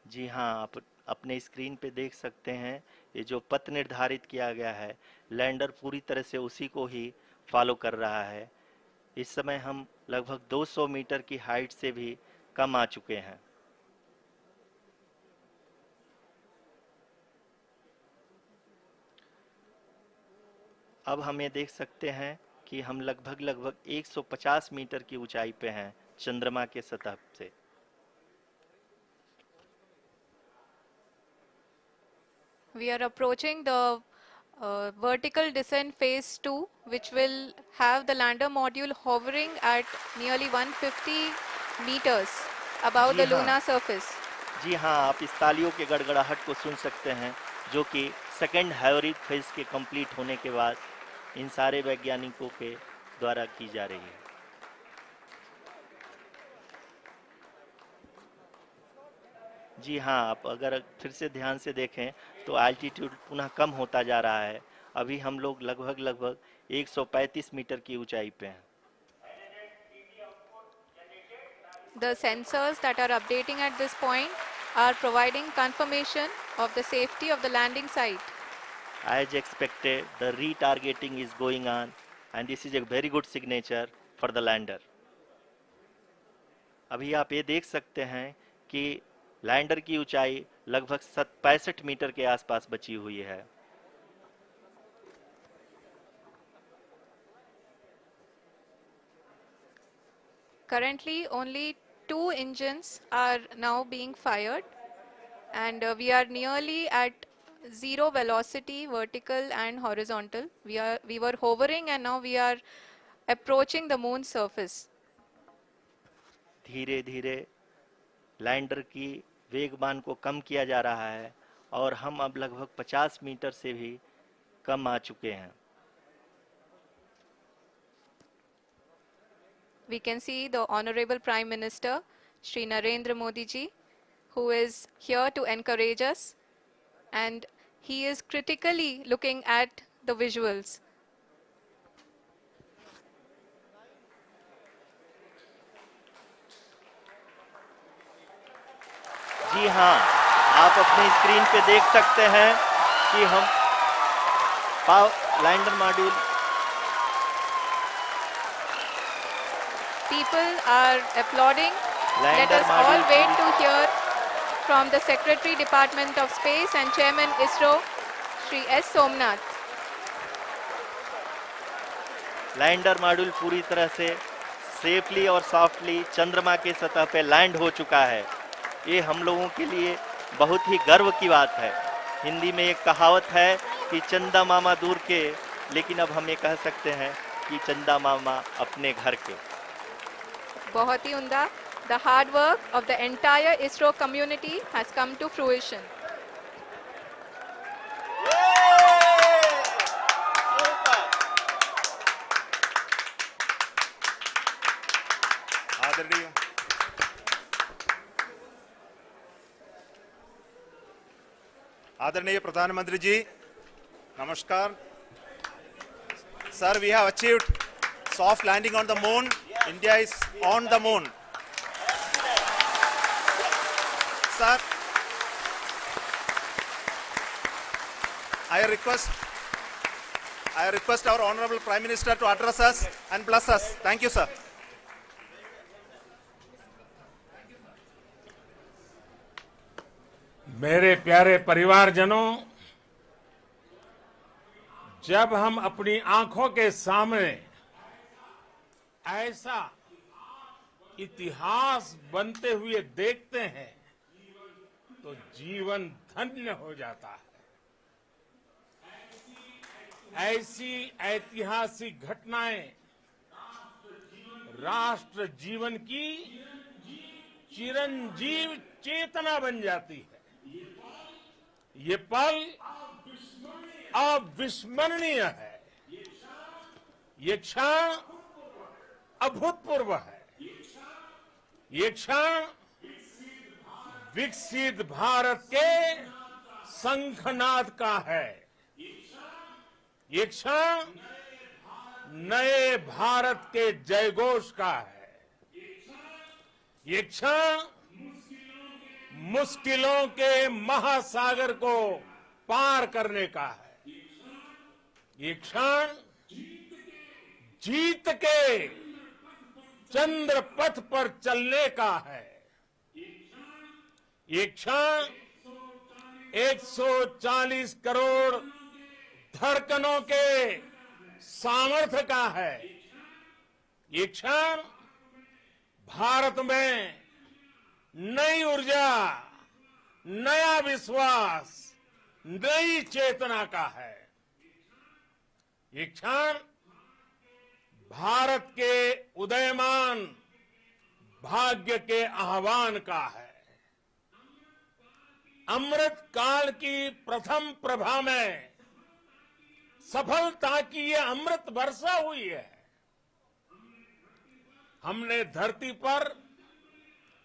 जी हाँ, आप अपने screen पे देख सकते हैं ये जो पथ निर्धारित किया गया है, लैंडर पूरी तरह से उसी को ही फॉलो कर रहा है। इस समय हम लगभग 200 मीटर की हाइट से भी कम आ चुके हैं। अब हम ये देख सकते हैं कि हम लगभग लगभग 150 मीटर की ऊंचाई पे हैं चंद्रमा के सतह से। We are approaching the vertical descent phase 2, which will have the lander module hovering at nearly 150 meters above ji the हाँ, lunar surface. जी हाँ, आप इस तालियों के गड़गड़ाहट को सुन सकते हैं, जो कि सेकंड हैवरिक फेज के कंप्लीट होने के बाद इन सारे वैज्ञानिकों के द्वारा की जा रही है। जी हाँ, आप अगर फिर से ध्यान से देखें तो एल्टीट्यूड पुनः कम होता जा रहा है। अभी हम लोग लगभग लगभग 135 मीटर की ऊंचाई पे हैं। The sensors that are updating at this point are providing confirmation of the safety of the landing site. As expected, the retargeting is going on, and this is a very good signature for the lander. अभी आप ये देख सकते हैं कि lander की ऊंचाई लगभग 65 मीटर के आसपास बची हुई है। Currently, only two engines are now being fired, and we are nearly at zero velocity, vertical and horizontal. We were hovering, and now we are approaching the moon's surface. धीरे धीरे लैंडर की वेगमान को कम किया जा रहा है और हम अब लगभग 50 मीटर से भी कम आ चुके हैं। We can see the Honorable Prime Minister, Shri Narendra Modi ji, who is here to encourage us, and he is critically looking at the visuals. जी हाँ, आप अपनी स्क्रीन पे देख सकते हैं कि हम lander module People are applauding. Let lander us all module wait to hear from the Secretary Department of Space and Chairman ISRO, Shri S. Somnath. Lander module पूरी तरह से सेफली और सॉफ्टली चंद्रमा के सतह पे लैंड हो चुका है। ये हम लोगों के लिए बहुत ही गर्व की बात है। हिंदी में एक कहावत है कि चंदा मामा दूर के, लेकिन अब हम ये कह सकते हैं कि चंदा मामा अपने घर के। बहुत ही उम्दा. The hard work of the entire ISRO community has come to fruition. आदरणीय आदरणीय प्रधानमंत्री जी, नमस्कार sir. We have achieved soft landing on the moon. India is on the moon. Sir, I request our Honorable Prime Minister to address us and bless us. Thank you, sir. मेरे प्यारे परिवारजनों, जब हम अपनी आंखों के सामने ऐसा इतिहास बनते हुए देखते हैं तो जीवन धन्य हो जाता है. ऐसी ऐतिहासिक घटनाएं राष्ट्र जीवन की चिरंजीव चेतना बन जाती है. ये पल अविस्मरणीय है. ये क्षण अभूतपूर्व है. ये क्षण विकसित भारत के शंखनाद का है. ये क्षण नए भारत के जयघोष का है. ये क्षण मुश्किलों के महासागर को पार करने का है. ये क्षण जीत के चंद्र पथ पर चलने का है. ये क्षण 140 करोड़ धड़कनों के सामर्थ्य का है. ये क्षण भारत में नई ऊर्जा, नया विश्वास, नई चेतना का है. ये क्षण भारत के उदयमान भाग्य के आह्वान का है. अमृत काल की प्रथम प्रभा में सफलता की ये अमृत वर्षा हुई है. हमने धरती पर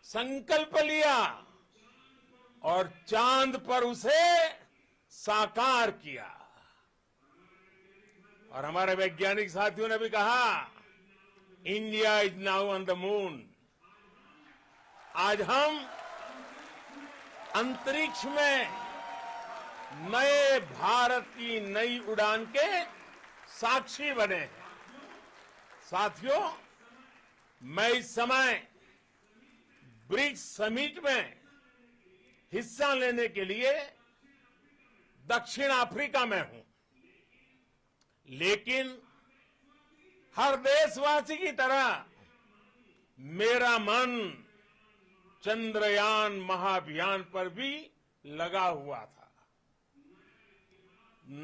संकल्प लिया और चांद पर उसे साकार किया। और हमारे वैज्ञानिक साथियों ने भी कहा, India is now on the moon. आज हम अंतरिक्ष में नए भारत की नई उड़ान के साक्षी बने हैं। साथियों, मैं इस समय ब्रिक्स समिट में हिस्सा लेने के लिए दक्षिण अफ्रीका में हूं, लेकिन हर देशवासी की तरह मेरा मन चंद्रयान महाअभियान पर भी लगा हुआ था।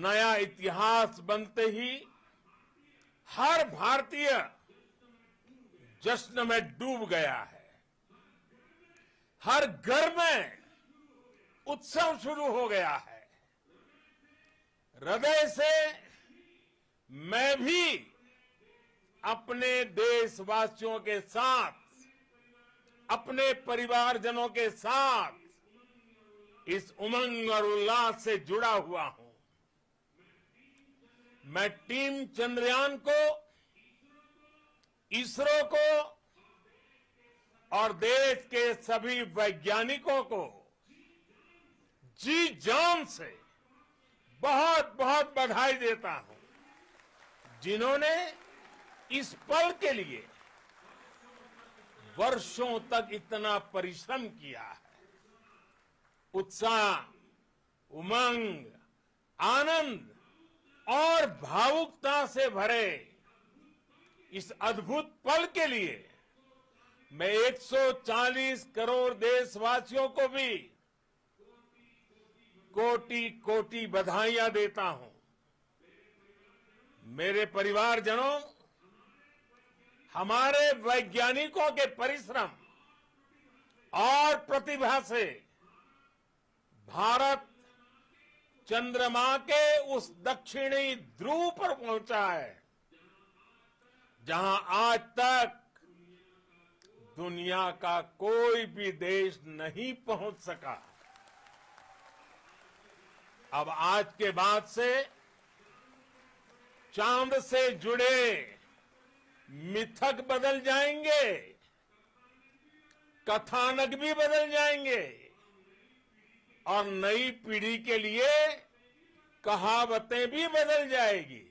नया इतिहास बनते ही हर भारतीय जश्न में डूब गया है। हर घर में उत्सव शुरू हो गया है। हृदय से मैं भी अपने देशवासियों के साथ, अपने परिवारजनों के साथ इस उमंग और उल्लास से जुड़ा हुआ हूं। मैं टीम चंद्रयान को, इसरो को और देश के सभी वैज्ञानिकों को जी जान से बहुत बहुत बधाई देता हूं, जिन्होंने इस पल के लिए वर्षों तक इतना परिश्रम किया है। उत्साह, उमंग, आनंद और भावुकता से भरे इस अद्भुत पल के लिए मैं 140 करोड़ देशवासियों को भी कोटि कोटि बधाइयां देता हूं। मेरे परिवारजनों, हमारे वैज्ञानिकों के परिश्रम और प्रतिभा से भारत चंद्रमा के उस दक्षिणी ध्रुव पर पहुंचा है, जहां आज तक दुनिया का कोई भी देश नहीं पहुंच सका। अब आज के बाद से चांद से जुड़े मिथक बदल जाएंगे, कथानक भी बदल जाएंगे और नई पीढ़ी के लिए कहावतें भी बदल जाएगी।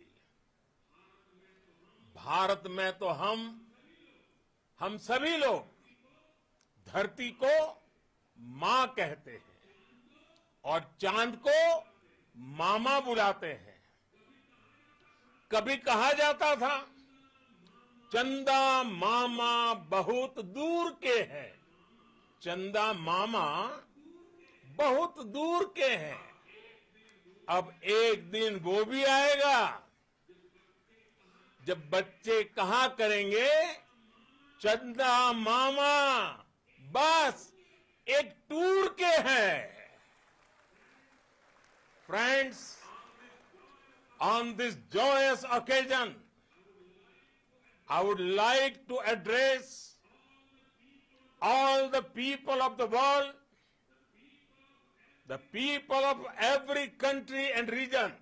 भारत में तो हम सभी लोग धरती को मां कहते हैं और चांद को मामा बुलाते हैं। कभी कहा जाता था, चंदा मामा बहुत दूर के हैं। चंदा मामा बहुत दूर के हैं। अब एक दिन वो भी आएगा जब बच्चे कहा करेंगे, चंदा मामा बस एक टूर के हैं। Friends, on this joyous occasion, I would like to address all the people of the world, the people of every country and region.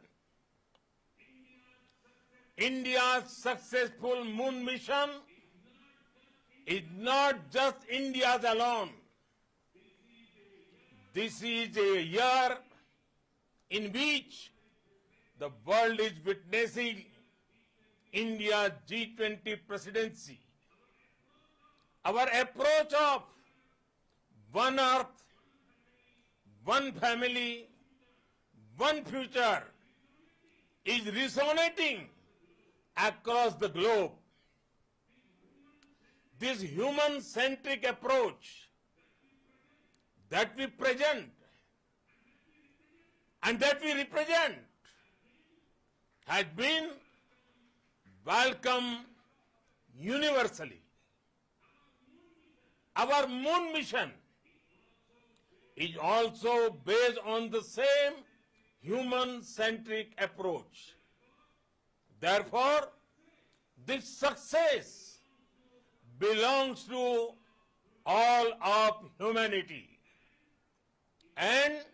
India's successful moon mission is not just India's alone. This is a year in which the world is witnessing India's G20 presidency. Our approach of one earth, one family, one future is resonating across the globe. This human-centric approach that we present and that we represent has been welcomed universally. Our moon mission is also based on the same human-centric approach. Therefore, this success belongs to all of humanity. and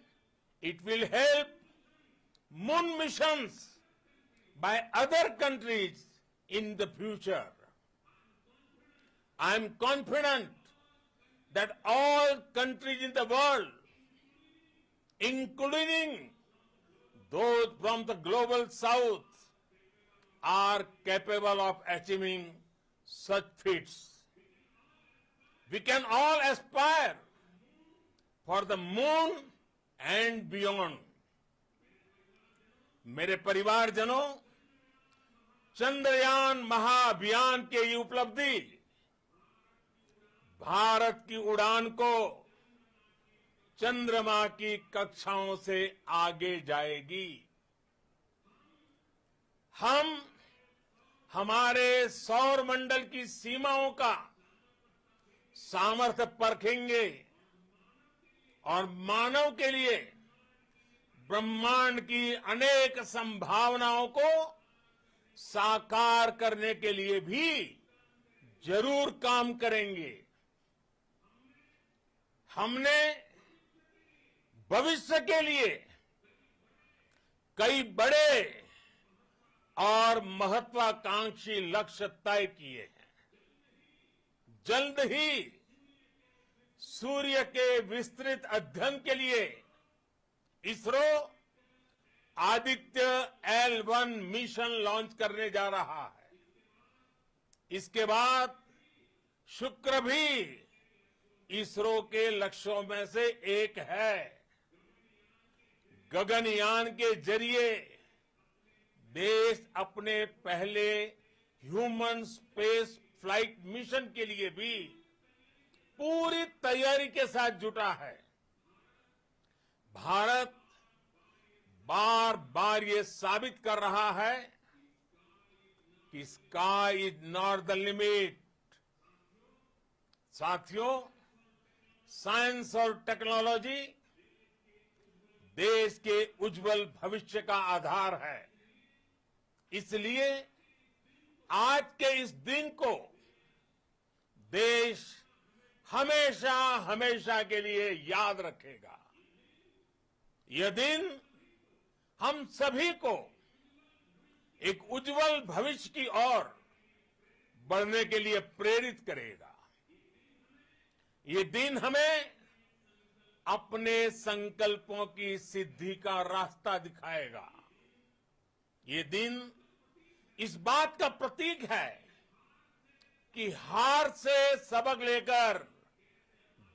it will help moon missions by other countries in the future. I am confident that all countries in the world, including those from the global south, are capable of achieving such feats. We can all aspire for the moon and beyond. मेरे परिवारजनों, चंद्रयान महाअभियान के ये उपलब्धि भारत की उड़ान को चंद्रमा की कक्षाओं से आगे जाएगी। हम हमारे सौर मंडल की सीमाओं का सामर्थ्य परखेंगे और मानव के लिए ब्रह्मांड की अनेक संभावनाओं को साकार करने के लिए भी जरूर काम करेंगे। हमने भविष्य के लिए कई बड़े और महत्वाकांक्षी लक्ष्य तय किए हैं। जल्द ही सूर्य के विस्तृत अध्ययन के लिए ISRO Aditya L1 mission launch करने जा रहा है। इसके बाद शुक्र भी इसरो के लक्ष्यों में से एक है। गगनयान के जरिए देश अपने पहले ह्यूमन स्पेस फ्लाइट मिशन के लिए भी पूरी तैयारी के साथ जुटा है। भारत बार बार ये साबित कर रहा है कि sky is not the limit. साथियों, साइंस और टेक्नोलॉजी देश के उज्जवल भविष्य का आधार है। इसलिए आज के इस दिन को देश हमेशा हमेशा के लिए याद रखेगा। यह दिन हम सभी को एक उज्जवल भविष्य की ओर बढ़ने के लिए प्रेरित करेगा। ये दिन हमें अपने संकल्पों की सिद्धि का रास्ता दिखाएगा। ये दिन इस बात का प्रतीक है कि हार से सबक लेकर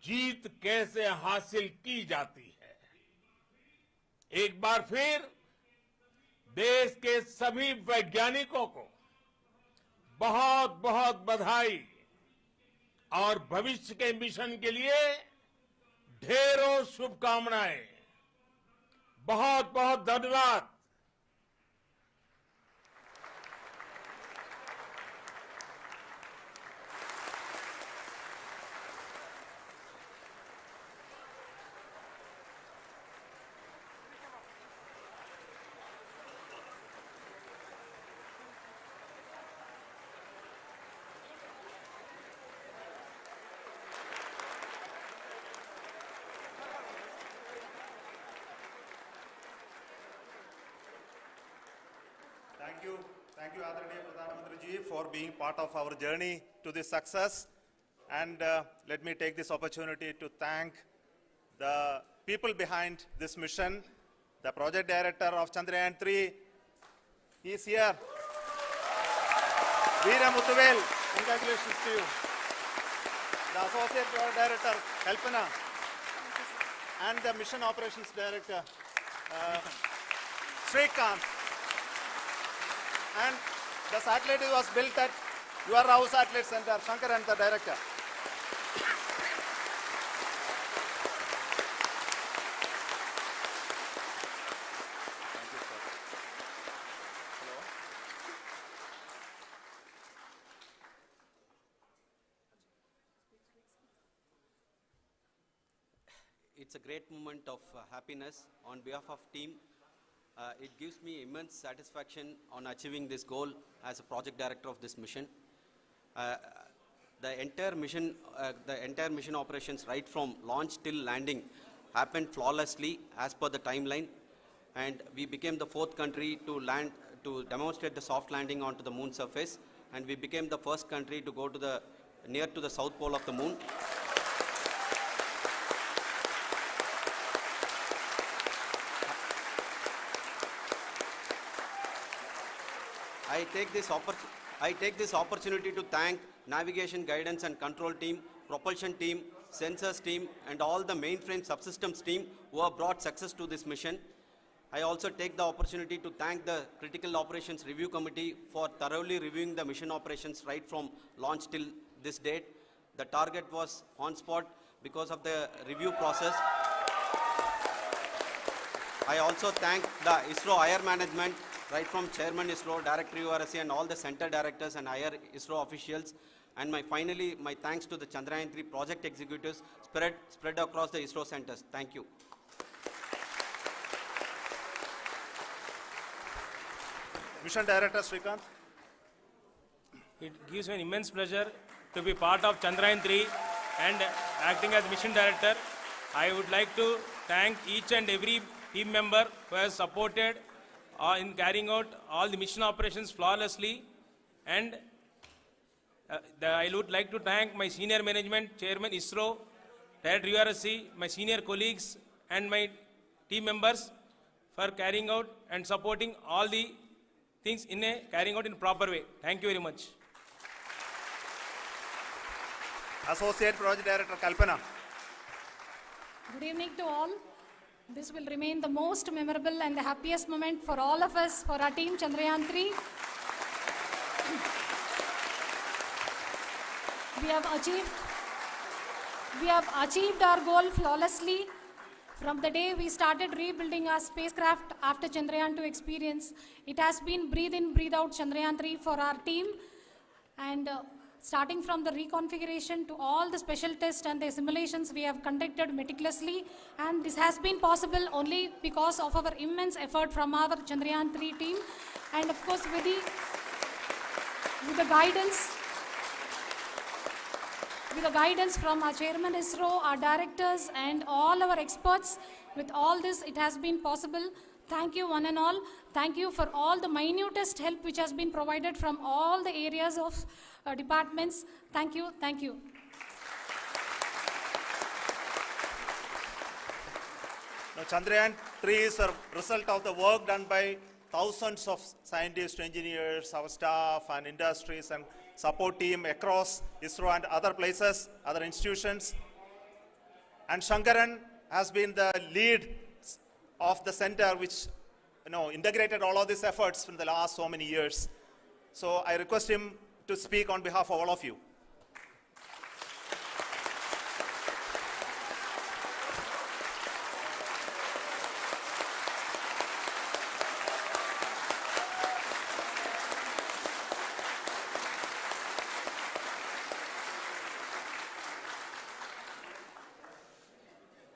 जीत कैसे हासिल की जाती है। एक बार फिर देश के सभी वैज्ञानिकों को बहुत बहुत बधाई और भविष्य के मिशन के लिए ढेरों शुभकामनाएं। बहुत बहुत धन्यवाद। Thank you, Adharaniya Pradhan Mantri ji, for being part of our journey to this success. And let me take this opportunity to thank the people behind this mission. The project director of Chandrayaan 3, he is here. Veera Muthuvel, congratulations to you. The associate project director, Kalpana, and the mission operations director, Srikanth. And the satellite was built at your Rao Satellite Center, Shankar and the director. Thank you, sir. Hello. It's a great moment of happiness on behalf of team. It gives me immense satisfaction on achieving this goal as a project director of this mission. The entire mission operations, right from launch till landing, happened flawlessly as per the timeline, and we became the fourth country to land, to demonstrate the soft landing onto the moon surface, and we became the first country to go to the near to the south pole of the moon. I take this opportunity to thank navigation, guidance and control team, propulsion team, sensors team, and all the mainframe subsystems team who have brought success to this mission. I also take the opportunity to thank the Critical Operations Review Committee for thoroughly reviewing the mission operations right from launch till this date. The target was on spot because of the review process. I also thank the ISRO higher management, right from Chairman ISRO, Director URSC, and all the center directors and higher ISRO officials. And finally, my thanks to the Chandrayaan 3 project executives spread across the ISRO centers. Thank you. Mission Director Srikanth. It gives me an immense pleasure to be part of Chandrayaan 3 and acting as Mission Director. I would like to thank each and every team member who has supported in carrying out all the mission operations flawlessly. And I would like to thank my senior management, Chairman ISRO, Director URSC, my senior colleagues and my team members for carrying out and supporting all the things carrying out in a proper way. Thank you very much. Associate Project Director Kalpana. Good evening to all. This will remain the most memorable and the happiest moment for all of us, for our team Chandrayaan 3. We have achieved our goal flawlessly. From the day we started rebuilding our spacecraft after Chandrayaan 2 experience, it has been breathe in, breathe out Chandrayaan 3 for our team. And starting from the reconfiguration to all the special tests and the simulations we have conducted meticulously. And this has been possible only because of our immense effort from our Chandrayaan 3 team. And of course with the guidance from our Chairman ISRO, our directors and all our experts. With all this, it has been possible. Thank you one and all. Thank you for all the minutest help which has been provided from all the areas of departments. Thank you. Thank you. Now, Chandrayaan 3 is a result of the work done by thousands of scientists, engineers, our staff and industries and support team across ISRO and other places, other institutions. And Shankaran has been the lead of the center which integrated all of these efforts in the last so many years. So I request him to speak on behalf of all of you.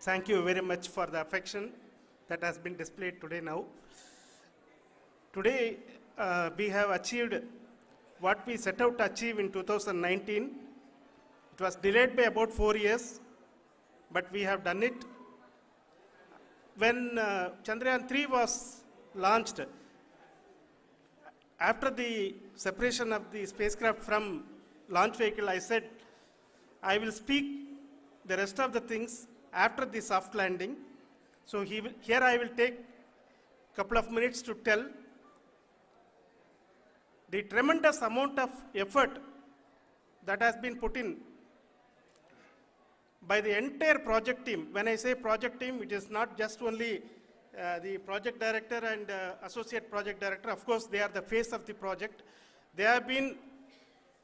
Thank you very much for the affection that has been displayed today now. Today, we have achieved what we set out to achieve in 2019. It was delayed by about 4 years, but we have done it. When Chandrayaan 3 was launched, after the separation of the spacecraft from launch vehicle, I said, I will speak the rest of the things after the soft landing. So here I will take a couple of minutes to tell the tremendous amount of effort that has been put in by the entire project team. When I say project team, it is not just only the project director and associate project director. Of course, they are the face of the project. They have been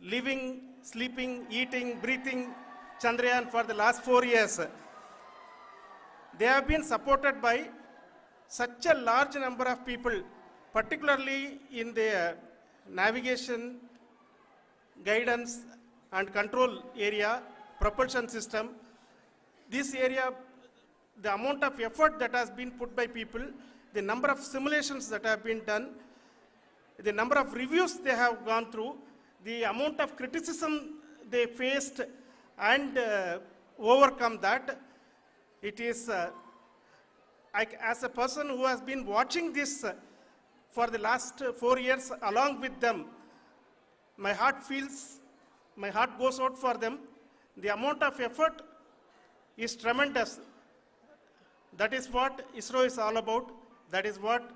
living, sleeping, eating, breathing Chandrayaan for the last 4 years. They have been supported by such a large number of people, particularly in the navigation, guidance and control area, propulsion system. This area, the amount of effort that has been put by people, the number of simulations that have been done, the number of reviews they have gone through, the amount of criticism they faced and overcome that. It is, as a person who has been watching this for the last 4 years along with them, my heart goes out for them. The amount of effort is tremendous. That is what ISRO is all about. That is what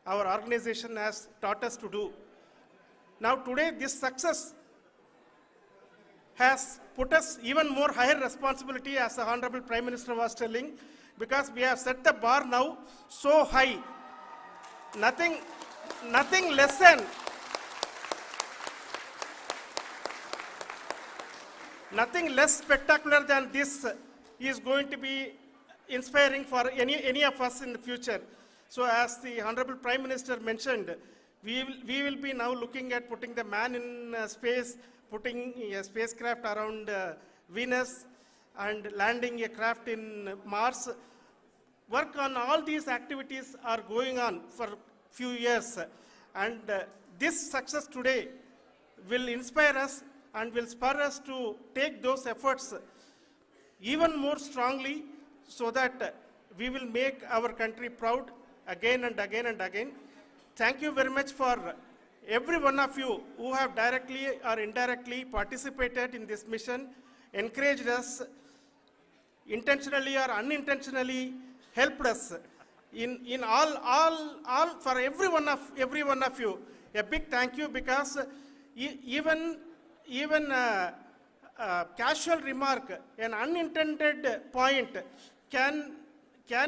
our organization has taught us to do. Now today, this success has put us even more higher responsibility, as the Honorable Prime Minister was telling, because we have set the bar now so high. Nothing less than nothing less spectacular than this is going to be inspiring for any of us in the future. So as the Honorable Prime Minister mentioned, we will be now looking at putting the man in space, putting a spacecraft around Venus, and landing a craft in Mars. Work on all these activities are going on for few years. And this success today will inspire us and will spur us to take those efforts even more strongly, so that we will make our country proud again and again and again. Thank you very much for every one of you who have directly or indirectly participated in this mission, encouraged us, intentionally or unintentionally helped us in all for every one of you. A big thank you, because even casual remark, an unintended point can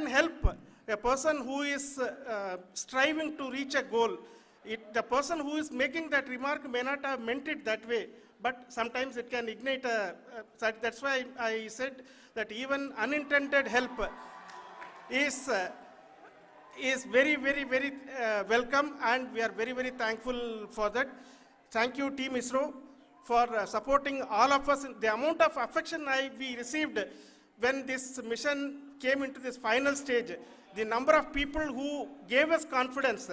help a person who is striving to reach a goal. The person who is making that remark may not have meant it that way, but sometimes it can ignite that's why I said that even unintended help is very, very, very welcome, and we are very, very thankful for that. Thank you, Team ISRO, for supporting all of us. The amount of affection we received when this mission came into this final stage, the number of people who gave us confidence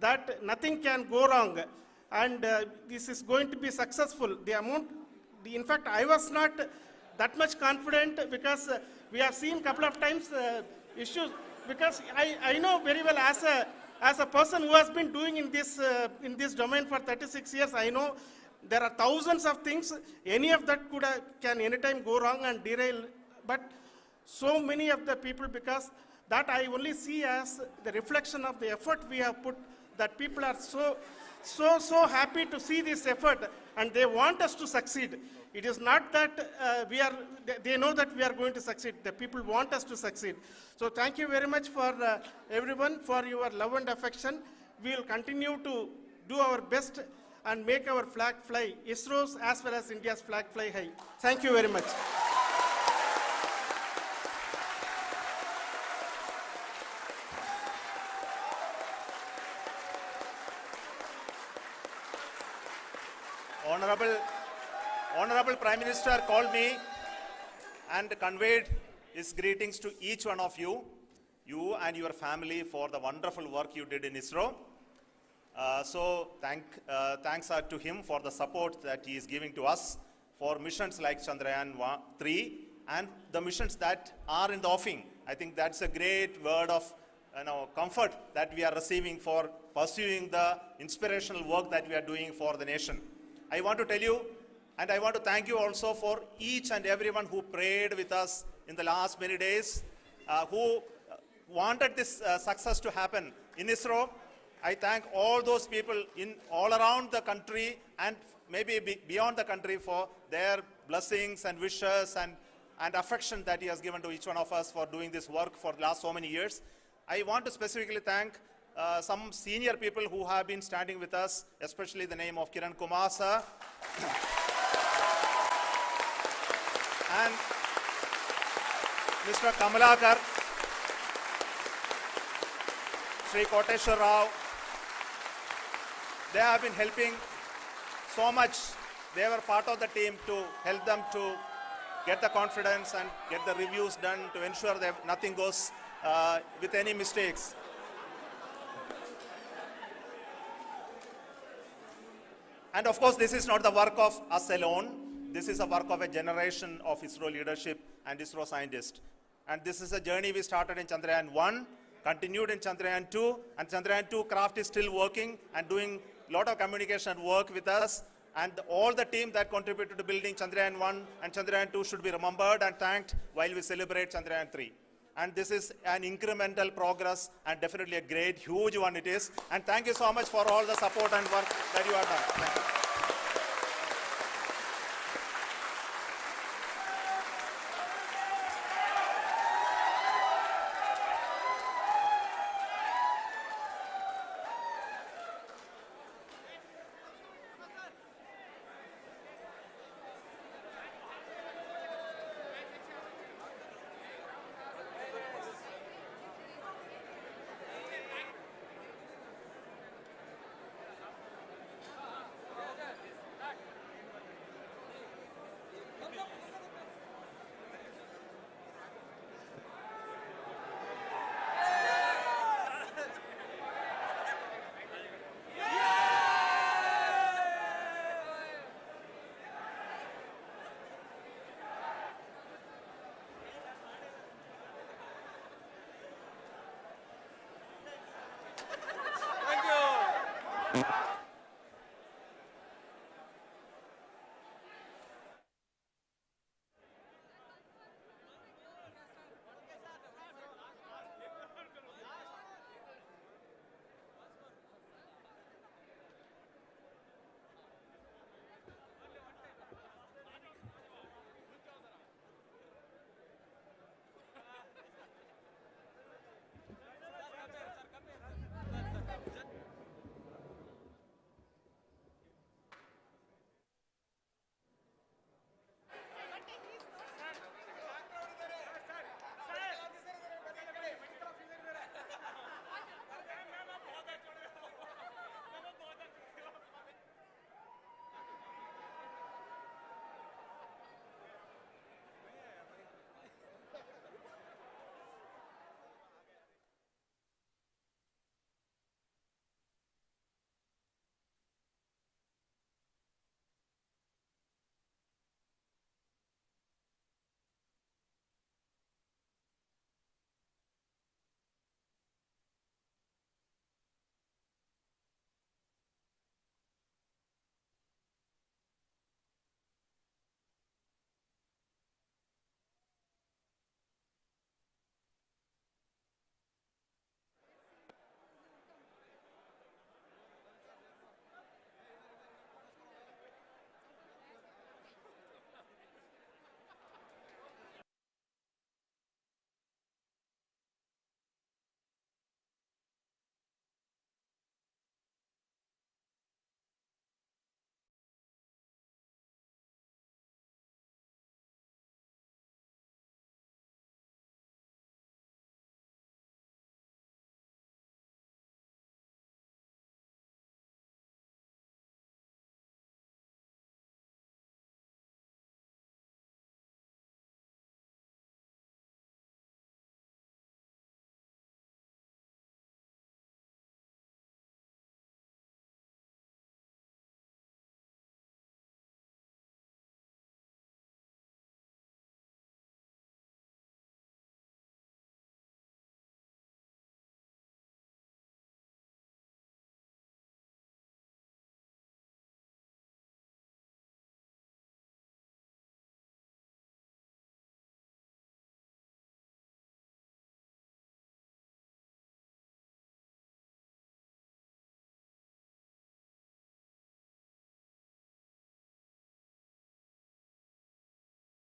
that nothing can go wrong, and this is going to be successful. In fact, I was not that much confident, because we have seen a couple of times issues, because I know very well, as a person who has been doing in this domain for 36 years, I know there are thousands of things. Any of that can anytime go wrong and derail. But so many of the people, because that I only see as the reflection of the effort we have put, that people are so happy to see this effort, and they want us to succeed. It is not that they know that we are going to succeed. The people want us to succeed. So thank you very much for everyone, for your love and affection. We will continue to do our best and make our flag fly, ISRO's as well as India's flag fly high. Thank you very much. Honorable Prime Minister called me and conveyed his greetings to each one of you and your family, for the wonderful work you did in ISRO. Thanks are to him for the support that he is giving to us for missions like Chandrayaan 3 and the missions that are in the offing. I think that's a great word of comfort that we are receiving for pursuing the inspirational work that we are doing for the nation. I want to tell you, and I want to thank you also for each and everyone who prayed with us in the last many days, who wanted this success to happen in ISRO. I thank all those people all around the country and maybe beyond the country for their blessings and wishes and affection that he has given to each one of us for doing this work for the last so many years. I want to specifically thank some senior people who have been standing with us, especially the name of Kiran Kumar sir and Mr. Kamalakar, Sri Koteshwar Rao. They have been helping so much. They were part of the team to help them to get the confidence and get the reviews done to ensure that nothing goes with any mistakes. And of course, this is not the work of us alone. This is a work of a generation of ISRO leadership and ISRO scientists. And this is a journey we started in Chandrayaan 1, continued in Chandrayaan 2, and Chandrayaan 2 craft is still working and doing a lot of communication work with us. And all the team that contributed to building Chandrayaan 1 and Chandrayaan 2 should be remembered and thanked while we celebrate Chandrayaan 3. And this is an incremental progress and definitely a great, huge one it is. And thank you so much for all the support and work that you have done. Thank you. Thank you.